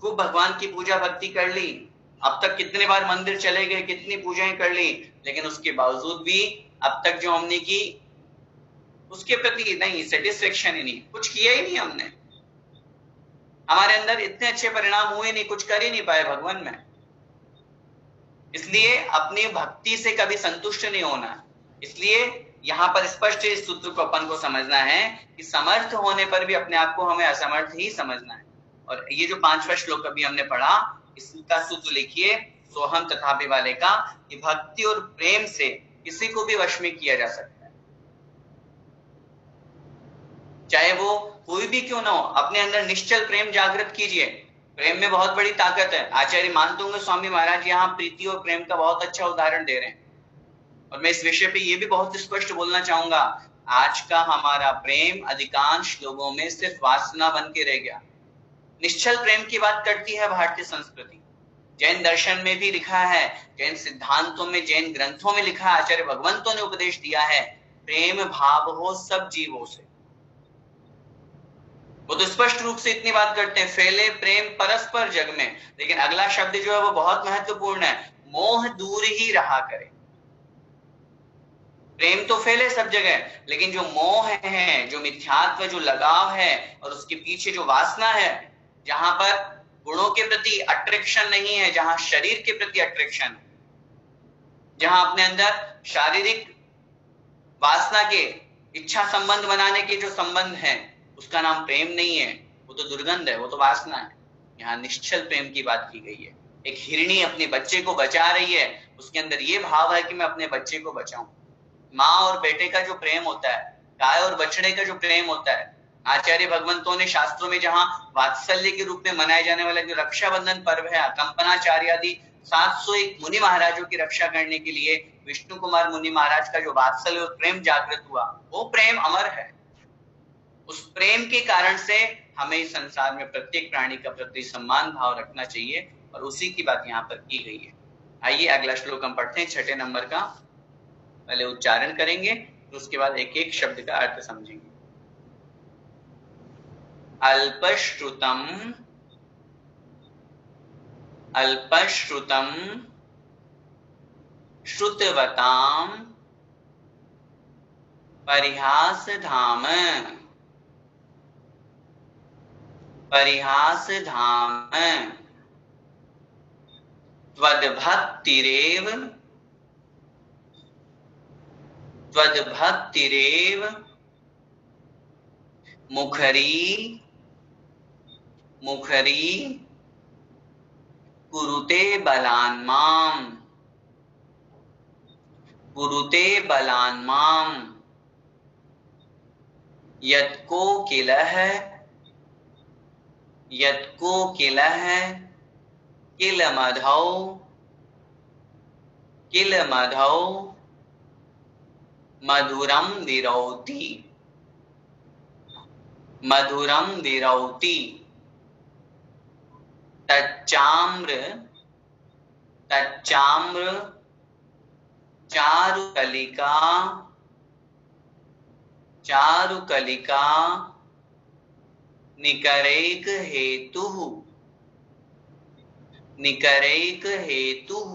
खूब भगवान की पूजा भक्ति कर ली, अब तक कितने बार मंदिर चले गए, कितनी पूजाएं कर ली, लेकिन उसके बावजूद भी अब तक जो हमने की उसके प्रति नहीं सेटिस्फेक्शन ही नहीं, कुछ किया ही नहीं हमने, हमारे अंदर इतने अच्छे परिणाम हुए नहीं, कुछ कर ही नहीं पाए भगवान में। इसलिए अपनी भक्ति से कभी संतुष्ट नहीं होना। इसलिए यहाँ पर स्पष्ट इस सूत्र को अपन को समझना है कि समर्थ होने पर भी अपने आप को हमें असमर्थ ही समझना है। और ये जो 5वां श्लोक अभी हमने पढ़ा, इसका सूत्र लिखिए सोहम तथापि वाले का, कि भक्ति और प्रेम से किसी को भी वश में किया जा सकता है, चाहे वो कोई भी क्यों ना हो। अपने अंदर निश्चल प्रेम जागृत कीजिए, प्रेम में बहुत बड़ी ताकत है। आचार्य मानते होंगे स्वामी महाराज यहाँ प्रीति और प्रेम का बहुत अच्छा उदाहरण दे रहे हैं, और मैं इस विषय पे ये भी बहुत स्पष्ट बोलना चाहूंगा, आज का हमारा प्रेम अधिकांश लोगों में सिर्फ वासना बन के रह गया। निश्चल प्रेम की बात करती है भारतीय संस्कृति, जैन दर्शन में भी लिखा है, जैन सिद्धांतों में, जैन ग्रंथों में लिखा है, आचार्य भगवंतों ने उपदेश दिया है, प्रेम भाव हो सब जीवों से। वो तो स्पष्ट रूप से इतनी बात करते हैं, फैले प्रेम परस्पर जग में। लेकिन अगला शब्द जो है वो बहुत महत्वपूर्ण है, मोह दूर ही रहा करे। प्रेम तो फैले सब जगह, लेकिन जो मोह है, जो मिथ्यात्व, जो लगाव है, और उसके पीछे जो वासना है, जहां पर गुणों के प्रति अट्रैक्शन नहीं है, जहां शरीर के प्रति अट्रैक्शन है, जहां अपने अंदर शारीरिक वासना के इच्छा संबंध बनाने के जो संबंध है, उसका नाम प्रेम नहीं है, वो तो दुर्गंध है, वो तो वासना है। यहाँ निश्चल प्रेम की बात की गई है। एक हिरणी अपने बच्चे को बचा रही है, उसके अंदर ये भाव है कि मैं अपने बच्चे को बचाऊं। माँ और बेटे का जो प्रेम होता है, गाय और बछड़े का जो प्रेम होता है, आचार्य भगवंतों ने शास्त्रों में जहां वात्सल्य के रूप में मनाए जाने वाला जो रक्षाबंधन पर्व है, कंपनाचार्य आदि 701 मुनि महाराजों की रक्षा करने के लिए विष्णु कुमार मुनि महाराज का जो वात्सल्य और प्रेम जागृत हुआ, वो प्रेम अमर है। उस प्रेम के कारण से हमें इस संसार में प्रत्येक प्राणी का प्रति सम्मान भाव रखना चाहिए, और उसी की बात यहाँ पर की गई है। आइए अगला श्लोक हम पढ़ते हैं, 6ठे नंबर का। पहले उच्चारण करेंगे, तो उसके बाद एक एक शब्द का अर्थ समझेंगे। अल्पश्रुतम अल्पश्रुतम श्रुतवताम परिहास धाम त्वद्भक्तिरेव त्वद्भक्तिरेव मुखरी मुखरी कुरुते बलान्माम कुरुते बलान्माम यत्को किलः किल मधौ मधुरम विरौति तच्चाम्र चारुकलिका निकरैक हेतुः।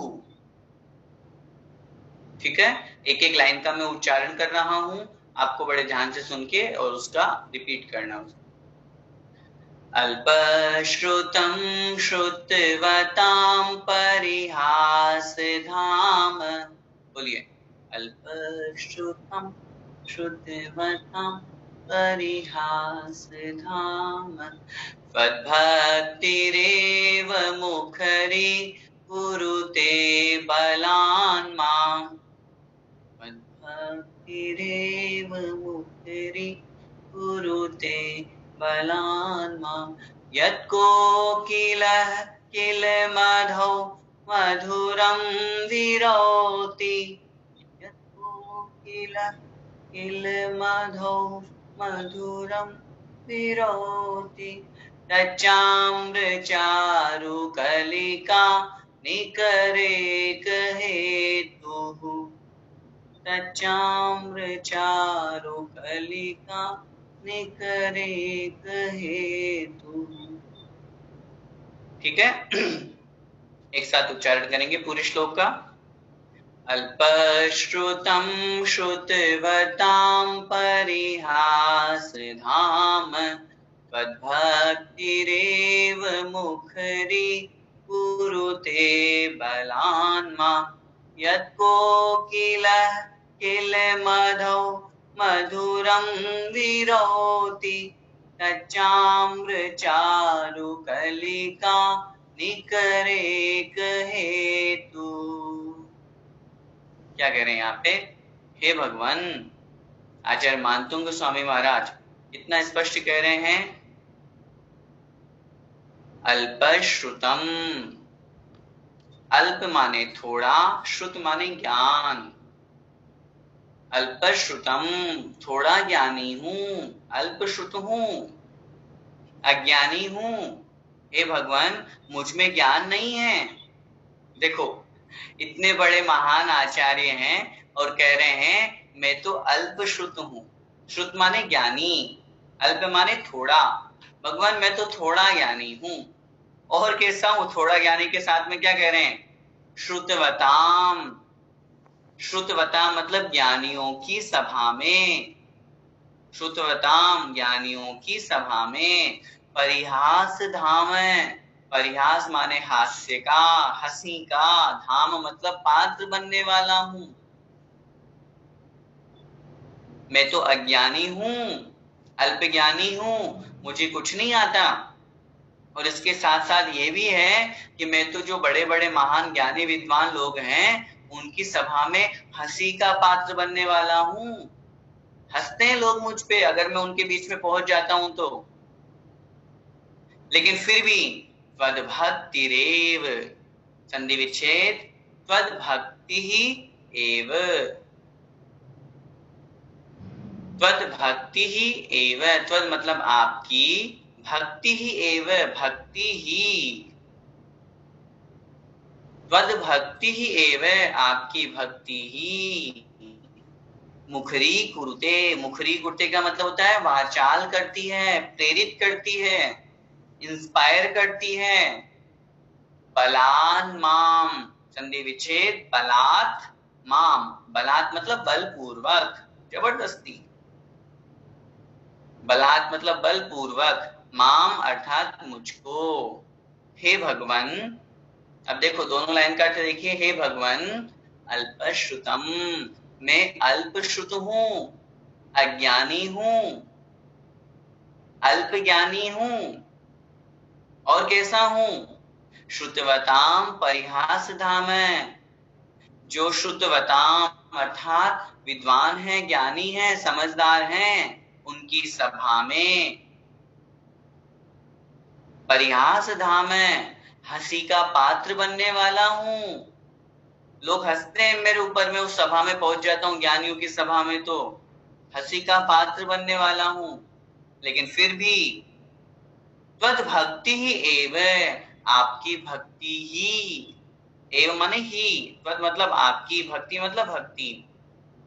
ठीक है, एक एक लाइन का मैं उच्चारण कर रहा हूं, आपको बड़े ध्यान से सुन के और उसका रिपीट करना। अल्पश्रुतं श्रुतवतां परिहासधाम, बोलिए, अल्पश्रुतं श्रुतवतां परिहासधाम त्वद्भक्तिरेव मुखरी कुरुते बलान्माम त्वद्भक्तिरेव मुखरी कुरुते बलान्माम यत्कोकिलः किल मधौ मधुरं विरौति यत्कोकिलः किल मधौ मधुरं विरौति तच्चाम्रचारुकलिका निकरेक हेतुः तच्चाम्रचारुकलिका निकरेक हेतुः। ठीक है, एक साथ उच्चारण करेंगे पूरे श्लोक का। अल्पश्रुतं श्रुतवतां परिहासधाम त्वद्भक्तिरेव मुखरी कुरुते बलान्मा यत्कोकिलः किल मधौ मधुरं विरौति तच्चाम्रचारुकलिका निकरेक हेतु। क्या कह रहे हैं यहाँ पे? हे भगवान, आचार्य मानतुंग स्वामी महाराज इतना स्पष्ट कह रहे हैं, अल्पश्रुतम, अल्प माने थोड़ा, श्रुत माने ज्ञान। अल्पश्रुतम, थोड़ा ज्ञानी हूं, अल्पश्रुत हूं, अज्ञानी हूं। हे भगवान, मुझ में ज्ञान नहीं है। देखो, इतने बड़े महान आचार्य हैं और कह रहे हैं मैं तो अल्पश्रुत हूं। श्रुत माने ज्ञानी, अल्प माने थोड़ा। भगवान मैं तो थोड़ा ज्ञानी हूं। और कैसा हूं? थोड़ा ज्ञानी के साथ में क्या कह रहे हैं? श्रुतवताम। श्रुतवताम मतलब ज्ञानियों की सभा में। श्रुतवताम, ज्ञानियों की सभा में। परिहास धाम है, परिहास माने हास्य का, हंसी का, धाम मतलब पात्र बनने वाला हूं। मैं तो अज्ञानी हूं, अल्प ज्ञानी हूं, मुझे कुछ नहीं आता। और इसके साथ साथ ये भी है कि मैं तो जो बड़े बड़े महान ज्ञानी विद्वान लोग हैं उनकी सभा में हंसी का पात्र बनने वाला हूं। हंसते हैं लोग मुझ पे अगर मैं उनके बीच में पहुंच जाता हूं तो। लेकिन फिर भी त्वद्भक्तिरेव, संधि विच्छेद, त्वद्भक्ति ही एव, त्वद्भक्ति ही एव, त्वद मतलब आपकी, भक्ति ही एव भक्ति ही, त्वद्भक्ति ही एव आपकी भक्ति ही। मुखरी कुरुते, मुखरी कुरुते का मतलब होता है वाचाल करती है, प्रेरित करती है, इंस्पायर करती है। बलान माम, संधि विच्छेद, बलात् माम, बलात् मतलब बलपूर्वक, जबरदस्ती। बलात् मतलब बलपूर्वक, माम अर्थात मुझको। हे भगवान, अब देखो दोनों लाइन का अर्थ देखिए। हे भगवान, अल्पश्रुतम, मैं अल्पश्रुत हूं, अज्ञानी हूं, अल्प ज्ञानी हूं। और कैसा हूं? श्रुतवताम परिहास धाम, जो श्रुतवताम अर्थात विद्वान है, ज्ञानी है, समझदार हैं, उनकी सभा में परिहास धाम है, हंसी का पात्र बनने वाला हूं। लोग हंसते हैं मेरे ऊपर, मैं उस सभा में पहुंच जाता हूं, ज्ञानियों की सभा में, तो हंसी का पात्र बनने वाला हूं। लेकिन फिर भी त्वद भक्ति ही एव, आपकी भक्ति ही, एव माने ही, त्वद मतलब आपकी, भक्ति मतलब भक्ति,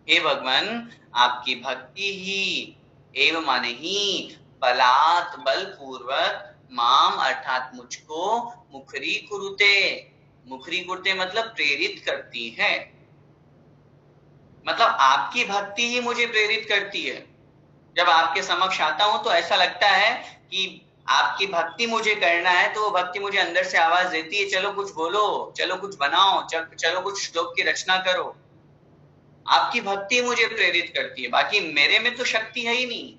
हे भगवान आपकी भक्ति ही, एव माने ही, बलात् बलपूर्वक, माम अर्थात मुझको, मुखरी कुरुते, मुखरी कुरुते मतलब प्रेरित करती है। मतलब आपकी भक्ति ही मुझे प्रेरित करती है। जब आपके समक्ष आता हूं तो ऐसा लगता है कि आपकी भक्ति मुझे करना है, तो वो भक्ति मुझे अंदर से आवाज देती है, चलो कुछ बोलो, चलो कुछ बनाओ, चलो कुछ श्लोक की रचना करो। आपकी भक्ति मुझे प्रेरित करती है, बाकी मेरे में तो शक्ति है ही नहीं।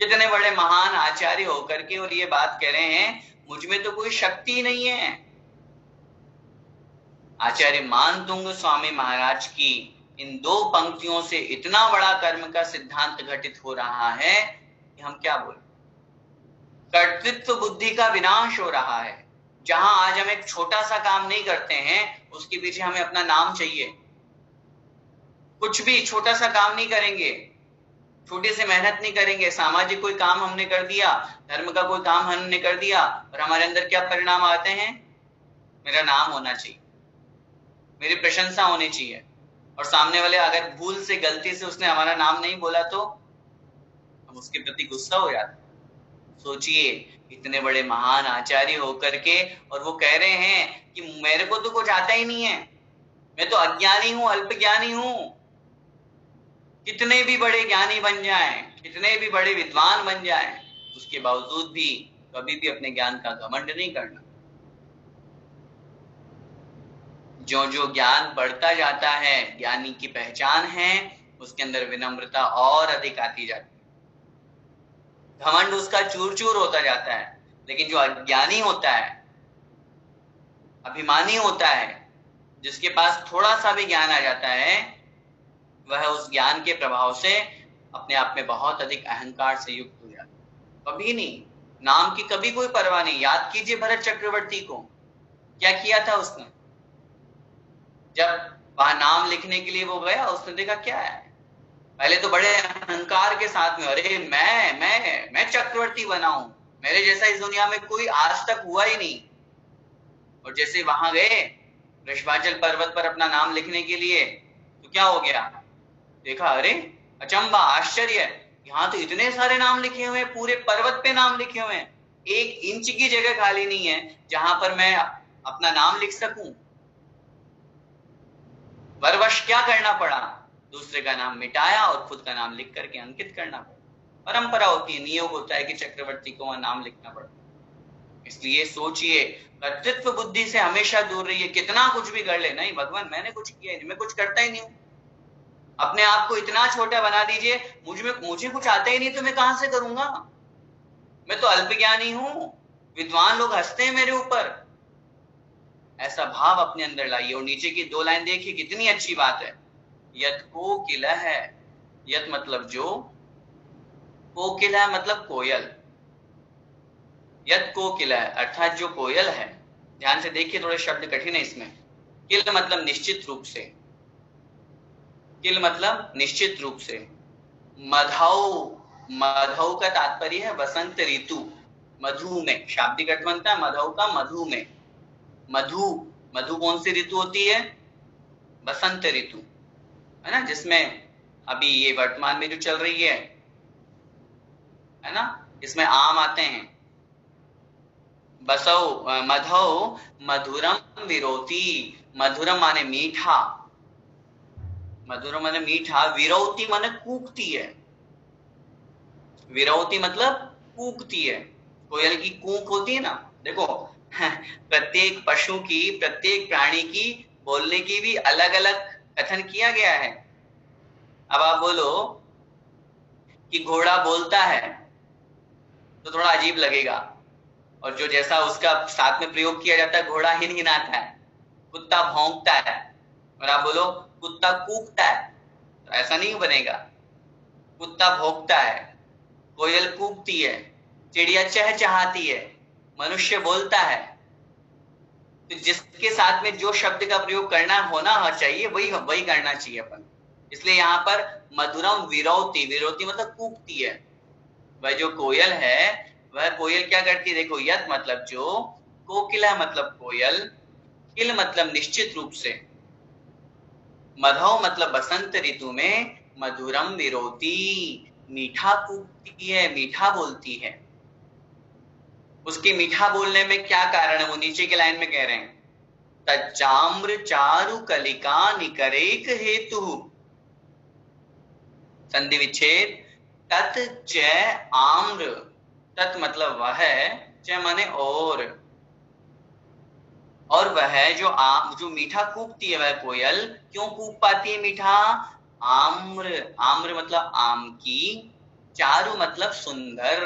जितने बड़े महान आचार्य होकर के और ये बात कह रहे हैं, मुझ में तो कोई शक्ति नहीं है। आचार्य मानतुंग स्वामी महाराज की इन दो पंक्तियों से इतना बड़ा कर्म का सिद्धांत घटित हो रहा है कि हम क्या बोले। कर्तृत्व बुद्धि का विनाश हो रहा है। जहां आज हम एक छोटा सा काम नहीं करते हैं, उसके पीछे हमें अपना नाम चाहिए। कुछ भी छोटा सा काम नहीं करेंगे, छोटी सी मेहनत नहीं करेंगे, सामाजिक कोई काम हमने कर दिया, धर्म का कोई काम हमने कर दिया, और हमारे अंदर क्या परिणाम आते हैं? मेरा नाम होना चाहिए, मेरी प्रशंसा होनी चाहिए। और सामने वाले अगर भूल से, गलती से उसने हमारा नाम नहीं बोला तो हम उसके प्रति गुस्सा हो जाते हैं। सोचिए, इतने बड़े महान आचार्य होकर के, और वो कह रहे हैं कि मेरे को तो कुछ आता ही नहीं है, मैं तो अज्ञानी हूं, अल्प ज्ञानी हूं। कितने भी बड़े ज्ञानी बन जाएं, कितने भी बड़े विद्वान बन जाएं, उसके बावजूद भी कभी भी अपने ज्ञान का घमंड नहीं करना। जो जो ज्ञान बढ़ता जाता है, ज्ञानी की पहचान है, उसके अंदर विनम्रता और अधिक आती जाती है। घमंड उसका चूर चूर होता जाता है। लेकिन जो अज्ञानी होता है, अभिमानी होता है, जिसके पास थोड़ा सा भी ज्ञान आ जाता है, वह उस ज्ञान के प्रभाव से अपने आप में बहुत अधिक अहंकार से युक्त हो जाता है। कभी नहीं, नाम की कभी कोई परवाह नहीं। याद कीजिए भरत चक्रवर्ती को, क्या किया था उसने। जब वहां नाम लिखने के लिए वो गया, उसने देखा क्या है, पहले तो बड़े अहंकार के साथ में, अरे मैं चक्रवर्ती बना हूं, मेरे जैसा इस दुनिया में कोई आज तक हुआ ही नहीं। और जैसे वहां गए वृषभाचल पर्वत पर अपना नाम लिखने के लिए, तो क्या हो गया, देखा अरे अचंबा, आश्चर्य, यहाँ तो इतने सारे नाम लिखे हुए हैं, पूरे पर्वत पे नाम लिखे हुए हैं, 1 इंच की जगह खाली नहीं है जहां पर मैं अपना नाम लिख सकूं। वरवश क्या करना पड़ा, दूसरे का नाम मिटाया और खुद का नाम लिख करके अंकित करना पड़ा। परंपरा होती है, नियोग होता है कि चक्रवर्ती को वहां नाम लिखना पड़ता। इसलिए सोचिए, कर्तृत्व बुद्धि से हमेशा दूर रहिए। कितना कुछ भी कर ले, नहीं भगवान मैंने कुछ किया ही नहीं, मैं कुछ करता ही नहीं हूं। अपने आप को इतना छोटा बना दीजिए, मुझे कुछ आता ही नहीं तो मैं कहां से करूंगा, मैं तो अल्पज्ञानी हूं, विद्वान लोग हंसते हैं मेरे ऊपर। ऐसा भाव अपने अंदर लाइए। और नीचे की 2 लाइन देखिए, कितनी अच्छी बात है। यत कोकिल है, यत मतलब जो, कोकिल है मतलब कोयल, यत कोकिल है अर्थात जो कोयल है। ध्यान से देखिए, थोड़े शब्द कठिन है इसमें। किल मतलब निश्चित रूप से, किल मतलब निश्चित रूप से। मधौ, मधौ का तात्पर्य है वसंत ऋतु, मधु में, शाब्दिक अर्थ बनता है मधौ का मधु में। मधु, मधु कौन सी ऋतु होती है, बसंत ऋतु, है ना, जिसमें अभी ये वर्तमान में जो चल रही है ना, इसमें आम आते हैं। बसौ, मधौ मधुरम विरोती, मधुरम माने मीठा, मधुरम माने मीठा, विरोती माने कूकती है, विरोती मतलब कूकती है। कोयल की कूक होती है ना, देखो प्रत्येक पशु की, प्रत्येक प्राणी की बोलने की भी अलग अलग कथन किया गया है। अब आप बोलो कि घोड़ा बोलता है तो थोड़ा अजीब लगेगा, और जो जैसा उसका साथ में प्रयोग किया जाता है, घोड़ा हिनहिनाता है, कुत्ता भौंकता है, और आप बोलो कुत्ता कूकता है, तो ऐसा नहीं बनेगा। कुत्ता भौंकता है, कोयल कूकती है, चिड़िया चहचहाती है, मनुष्य बोलता है। तो जिसके साथ में जो शब्द का प्रयोग करना होना चाहिए वही वही करना चाहिए अपन। इसलिए यहाँ पर मधुरम विरोती, विरोती मतलब कूकती है। वह जो कोयल है, वह कोयल क्या करती है, देखो यत मतलब जो, कोकिला मतलब कोयल, किल मतलब निश्चित रूप से, मधौ मतलब बसंत ऋतु में, मधुरम विरोती मीठा कूकती है, मीठा बोलती है। उसके मीठा बोलने में क्या कारण है, वो नीचे के लाइन में कह रहे हैं, तच्चाम्र चारु कलिका निकरेक हेतु, संधि विच्छेद, तत् च आम्र, तत् मतलब वह, च माने और वह जो मीठा कूकती है, वह कोयल क्यों कूक पाती है मीठा, आम्र, आम्र मतलब आम की, चारु मतलब सुंदर,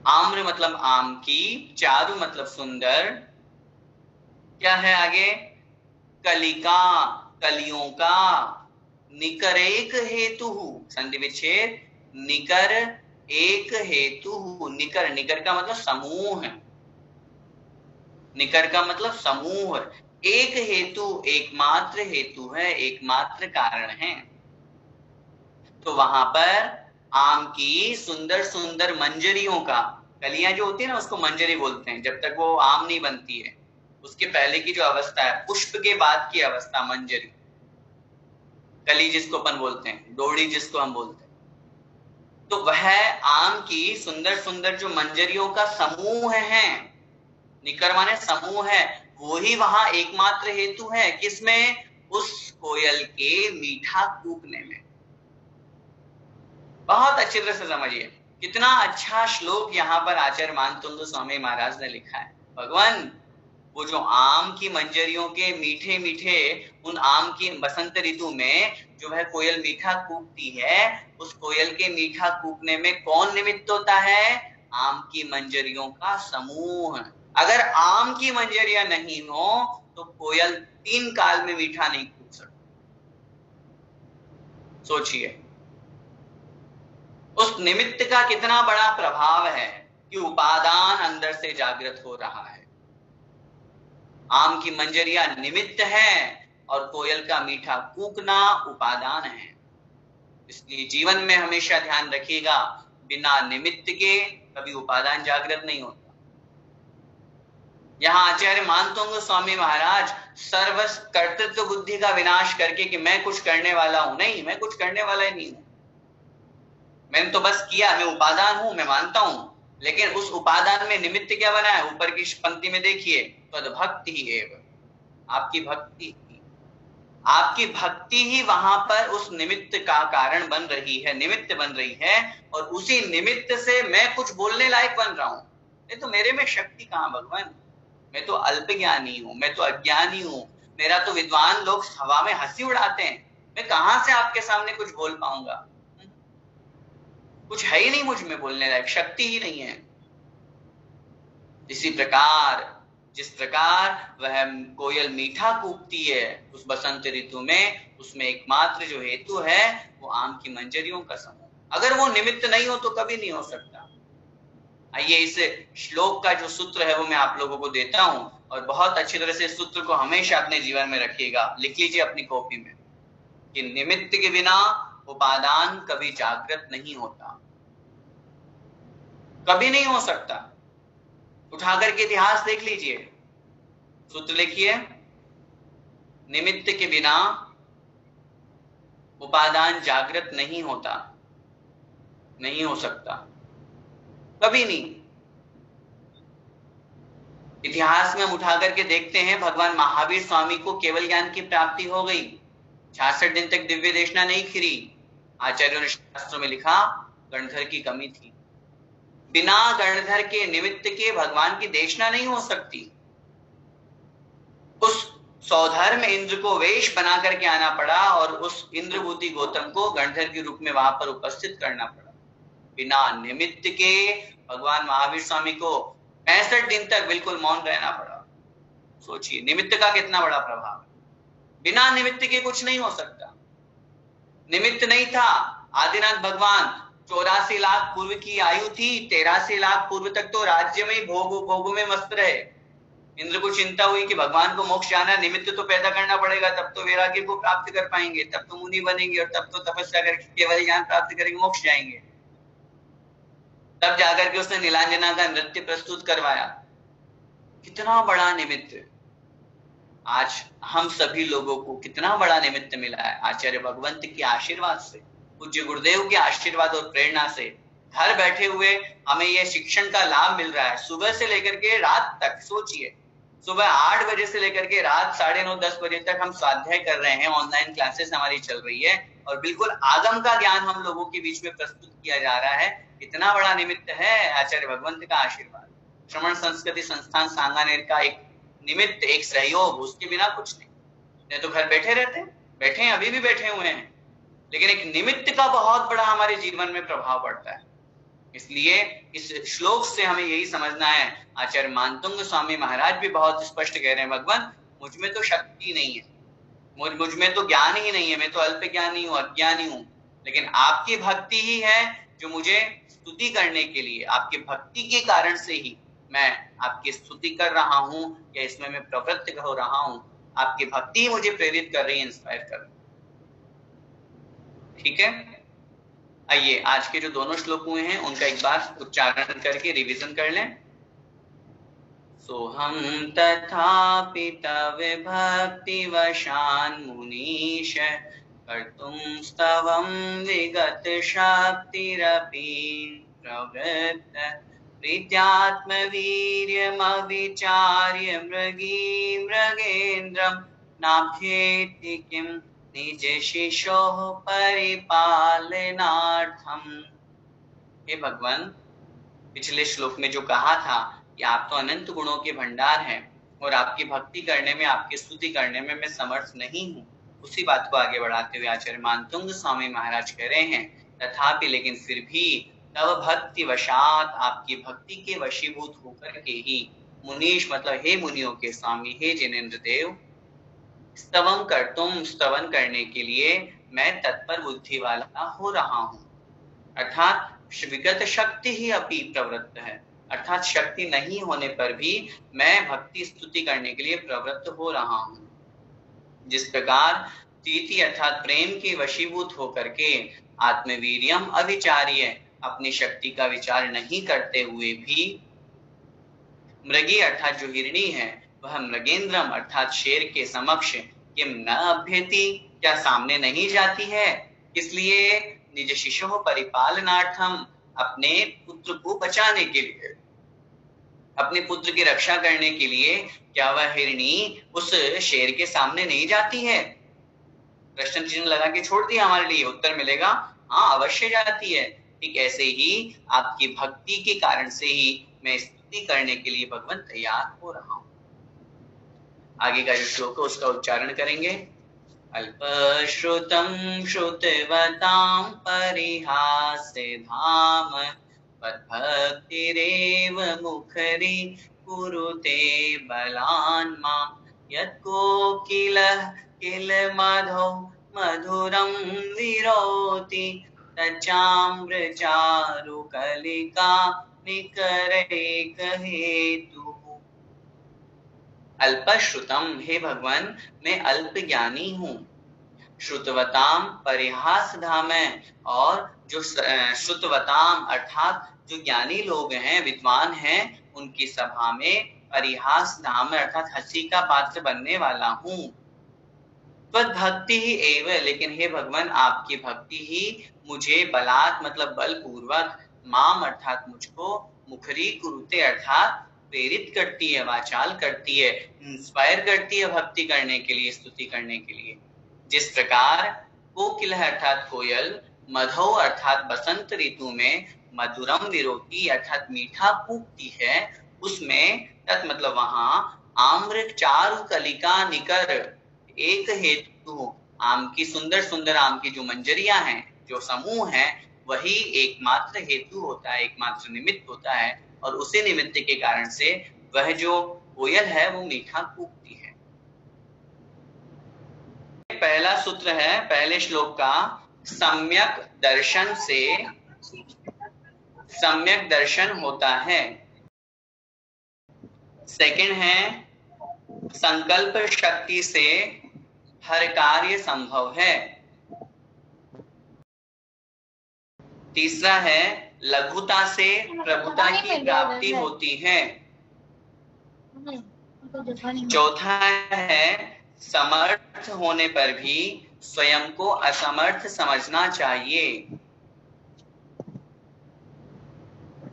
आम्र मतलब आम की, चारु मतलब सुंदर, क्या है आगे, कलिका कलियों का, निकरेक हेतु, संधि विच्छेद, निकर एक हेतु, निकर, निकर का मतलब समूह, निकर का मतलब समूह, एक हेतु एकमात्र हेतु है, एकमात्र कारण है। तो वहां पर आम की सुंदर सुंदर मंजरियों का, कलियां जो होती है ना उसको मंजरी बोलते हैं, जब तक वो आम नहीं बनती है उसके पहले की जो अवस्था है, पुष्प के बाद की अवस्था मंजरी, कली जिसको अपन बोलते हैं, डोड़ी जिसको हम बोलते हैं। तो वह आम की सुंदर सुंदर जो मंजरियों का समूह है, निकर माने समूह है, वो ही वहां एकमात्र हेतु है, किसमें, उस कोयल के मीठा कूकने में। बहुत अच्छी तरह से समझिए, कितना अच्छा श्लोक यहाँ पर आचार्य मानतुंग स्वामी महाराज ने लिखा है। भगवान वो जो आम की मंजरियों के मीठे मीठे, उन आम की बसंत ऋतु में जो वह कोयल मीठा कूकती है, उस कोयल के मीठा कूकने में कौन निमित्त होता है, आम की मंजरियों का समूह। अगर आम की मंजरियां नहीं हो तो कोयल 3 काल में मीठा नहीं कूक सकती। सोचिए उस निमित्त का कितना बड़ा प्रभाव है कि उपादान अंदर से जागृत हो रहा है। आम की मंजरियां निमित्त है और कोयल का मीठा कूकना उपादान है। इसलिए जीवन में हमेशा ध्यान रखिएगा, बिना निमित्त के कभी उपादान जागृत नहीं होता। यहाँ आचार्य मानतुंग स्वामी महाराज सर्व कर्तृत्व बुद्धि का विनाश करके कि मैं कुछ करने वाला हूं, नहीं, मैं कुछ करने वाला ही नहीं हूं, मैंने तो बस किया, मैं उपादान हूं, मैं मानता हूं, लेकिन उस उपादान में निमित्त क्या बना है, ऊपर की पंक्ति में देखिए, तद्भक्ति ही एव, आपकी भक्ति, आपकी भक्ति ही वहां पर उस निमित्त का कारण बन रही है, निमित्त बन रही है, और उसी निमित्त से मैं कुछ बोलने लायक बन रहा हूं। ये तो मेरे में शक्ति कहां भगवान, मैं तो अल्प ज्ञानी हूं, मैं तो अज्ञानी हूं, मेरा तो विद्वान लोग हवा में हंसी उड़ाते हैं, मैं कहां से आपके सामने कुछ बोल पाऊंगा, कुछ है ही नहीं मुझ में बोलने लायक, शक्ति ही नहीं है। इसी प्रकार जिस प्रकार वह कोयल मीठा कूकती है उस बसंत ऋतु में, उसमें एकमात्र जो हेतु है वो आम की मंजरियों का समूह। अगर वो निमित्त नहीं हो तो कभी नहीं हो सकता। आइए इस श्लोक का जो सूत्र है वो मैं आप लोगों को देता हूं, और बहुत अच्छी तरह से इस सूत्र को हमेशा अपने जीवन में रखिएगा, लिख लीजिए अपनी कॉपी में, कि निमित्त के बिना उपादान कभी जागृत नहीं होता, कभी नहीं हो सकता। उठा करके इतिहास देख लीजिए, सूत्र लिखिए, निमित्त के बिना उपादान जागृत नहीं होता, नहीं हो सकता, कभी नहीं। इतिहास में हम उठा करके देखते हैं, भगवान महावीर स्वामी को केवल ज्ञान की प्राप्ति हो गई, 66 दिन तक दिव्य देशना नहीं खिरी। आचार्यों ने शास्त्रों में लिखा गणधर की कमी थी, बिना गणधर के निमित्त के भगवान की देशना नहीं हो सकती। उस सौधर्म इंद्र को वेश बना करके आना पड़ा और उस इंद्रभूति गौतम को गणधर के रूप में वहां पर उपस्थित करना पड़ा। बिना निमित्त के भगवान महावीर स्वामी को 65 दिन तक बिल्कुल मौन रहना पड़ा। सोचिए निमित्त का कितना बड़ा प्रभाव है। बिना निमित्त के कुछ नहीं हो सकता। निमित्त नहीं था, आदिनाथ भगवान 84 लाख पूर्व की आयु थी, 83 लाख पूर्व तक तो राज्य में भोगों में मस्त रहे। इंद्र को चिंता हुई कि भगवान को मोक्ष जाना, निमित्त तो पैदा करना पड़ेगा, तब तो वैराग्य को प्राप्त कर पाएंगे, तब तो मुनि बनेंगे और तब तो तपस्या करके केवल ज्ञान प्राप्त करेंगे, मोक्ष जाएंगे। तब जाकर के उसने नीलांजना का नृत्य प्रस्तुत करवाया। कितना बड़ा निमित्त। आज हम सभी लोगों को कितना बड़ा निमित्त मिला है आचार्य भगवंत के आशीर्वाद से, पूज्य गुरुदेव के आशीर्वाद और प्रेरणा से। घर बैठे हुए हमें यह शिक्षण का लाभ मिल रहा है। सुबह से लेकर के रात तक, सोचिए सुबह 8 बजे से लेकर के रात 9:30-10 बजे तक हम स्वाध्याय कर रहे हैं। ऑनलाइन क्लासेस हमारी चल रही है और बिल्कुल आगम का ज्ञान हम लोगों के बीच में प्रस्तुत किया जा रहा है। इतना बड़ा निमित्त है आचार्य भगवंत का आशीर्वाद। श्रवण संस्कृति संस्थान सांगानेर का एक निमित्त, एक सहयोग, उसके बिना कुछ नहीं तो घर बैठे रहते हैं, बैठे हैं, अभी भी बैठे हुए हैं, लेकिन एक निमित्त का बहुत बड़ा हमारे जीवन में प्रभाव पड़ता है। इसलिए इस श्लोक से हमें यही समझना है। आचार्य मानतुंग स्वामी महाराज भी बहुत स्पष्ट कह रहे हैं, भगवान मुझ में तो शक्ति नहीं है, मुझ में तो ज्ञान ही नहीं है, मैं तो अल्प ज्ञानी हूँ, अज्ञानी हूँ, लेकिन आपकी भक्ति ही है जो मुझे स्तुति करने के लिए, आपकी भक्ति के कारण से ही मैं आपकी स्तुति कर रहा हूँ या इसमें मैं प्रवृत्त हो रहा हूँ। आपकी भक्ति ही मुझे प्रेरित कर रही है, इंस्पायर कर रही है। ठीक है, आइए आज के जो दोनों श्लोक हुए हैं उनका एक बार उच्चारण करके रिवीजन कर लें। सोहम तथापि तव भक्ति वशान मुनीश कर्तुम स्तवम विगत शक्तिरपि प्रवृत्त प्रीत्यात्म वीर्यमविचार्य मृगेन्द्रम नाभ्येति किम निज शिशो परिपालनार्थम। हे भगवान, पिछले श्लोक में जो कहा था कि आप तो अनंत गुणों के भंडार हैं और आपकी भक्ति करने में, आपकी स्तुति करने में मैं समर्थ नहीं हूँ, उसी बात को आगे बढ़ाते हुए आचार्य मानतुंग स्वामी महाराज कह रहे हैं, तथापि लेकिन फिर भी तव भक्ति वशात, आपकी भक्ति के वशीभूत होकर के ही, मुनीश मतलब हे मुनियों के स्वामी, हे जिनेन्द्र देव, स्तवम कर्तुम, स्तवन करने के लिए मैं तत्पर बुद्धि वाला हो रहा हूँ। अर्थात विगत शक्ति ही अपि प्रवृत्त है, अर्थात शक्ति नहीं होने पर भी मैं भक्ति स्तुति करने के लिए प्रवृत्त हो रहा हूँ। जिस प्रकार प्रीति अर्थात प्रेम के वशीभूत होकर के आत्मवीर्यम अविचार्य, अपनी शक्ति का विचार नहीं करते हुए भी मृगी अर्थात जो हिरणी है वह मृगेंद्रम अर्थात शेर के समक्ष किम न अभ्यति, क्या सामने नहीं जाती है, इसलिए निज शिशु परिपालनार्थम, अपने पुत्र को बचाने के लिए, अपने पुत्र की रक्षा करने के लिए क्या वह हिरणी उस शेर के सामने नहीं जाती है? प्रश्न चिन्ह लगा के छोड़ दिया हमारे लिए, उत्तर मिलेगा हाँ अवश्य जाती है। ठीक ऐसे ही आपकी भक्ति के कारण से ही मैं स्तुति करने के लिए भगवान तैयार हो रहा हूं। आगे का जो श्लोक है उसका उच्चारण करेंगे। अल्पश्रुतं श्रुतवतां परिहासे धाम तद्भक्तिरेव मुखरी कुरुते बलान् मां यत्कोकिलः किल मधो मधुरं विरोति तच्चाम्रचारु कलिका निकरेक हेतु। अल्पश्रुतम, हे भगवान मैं अल्प ज्ञानी हूँ। श्रुतवताम परिहास धाम है, और जो श्रुतवताम अर्थात जो ज्ञानी लोग हैं, विद्वान हैं, उनकी सभा में परिहास धाम अर्थात हंसी का पात्र बनने वाला हूँ। भक्ति ही एव, लेकिन हे भगवान आपकी भक्ति ही मुझे बलात् मतलब बलपूर्वक, माम अर्थात मुझको, मुखरी कुरुते अर्थात प्रेरित करती है, वाचाल करती है, इंस्पायर करती है भक्ति करने के लिए, स्तुति करने के लिए। जिस प्रकार कोकिल अर्थात कोयल, मधो अर्थात बसंत ऋतु में, मधुरम विरोती अर्थात मीठा फूंकती है, उसमें तत् मतलब वहां आम्र चारु कलिका निकर एक हेतु। आम की सुंदर सुंदर आम की जो मंजरियां हैं, जो समूह है, वही एकमात्र हेतु होता है, एकमात्र निमित्त होता है, और उसी निमित्त के कारण से वह जो कोयल है वो मीठा कूकती है। पहला सूत्र है पहले श्लोक का, सम्यक दर्शन से सम्यक दर्शन होता है। सेकंड है संकल्प शक्ति से हर कार्य संभव है। तीसरा है लघुता से प्रभुता की प्राप्ति होती है। चौथा है समर्थ होने पर भी स्वयं को असमर्थ समझना चाहिए।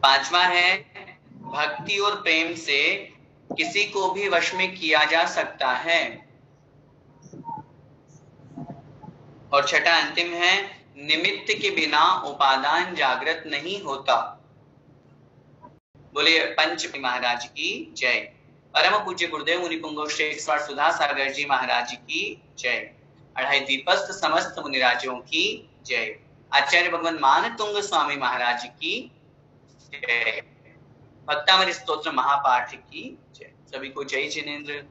पांचवा है भक्ति और प्रेम से किसी को भी वश में किया जा सकता है। और छठा अंतिम है निमित्त के बिना उपादान जागृत नहीं होता। बोलिए पंच महाराज की जय। परम पूज्य गुरुदेव मुनि पुंगव श्रेष्ठ सुधा सागर जी महाराज की जय। अढ़ाई दीपस्थ समस्त मुनिराजों की जय। आचार्य भगवान मान तुंग स्वामी महाराज की जय। भक्तामृत स्तोत्र महापाठ की जय। सभी को जय जिनेन्द्र।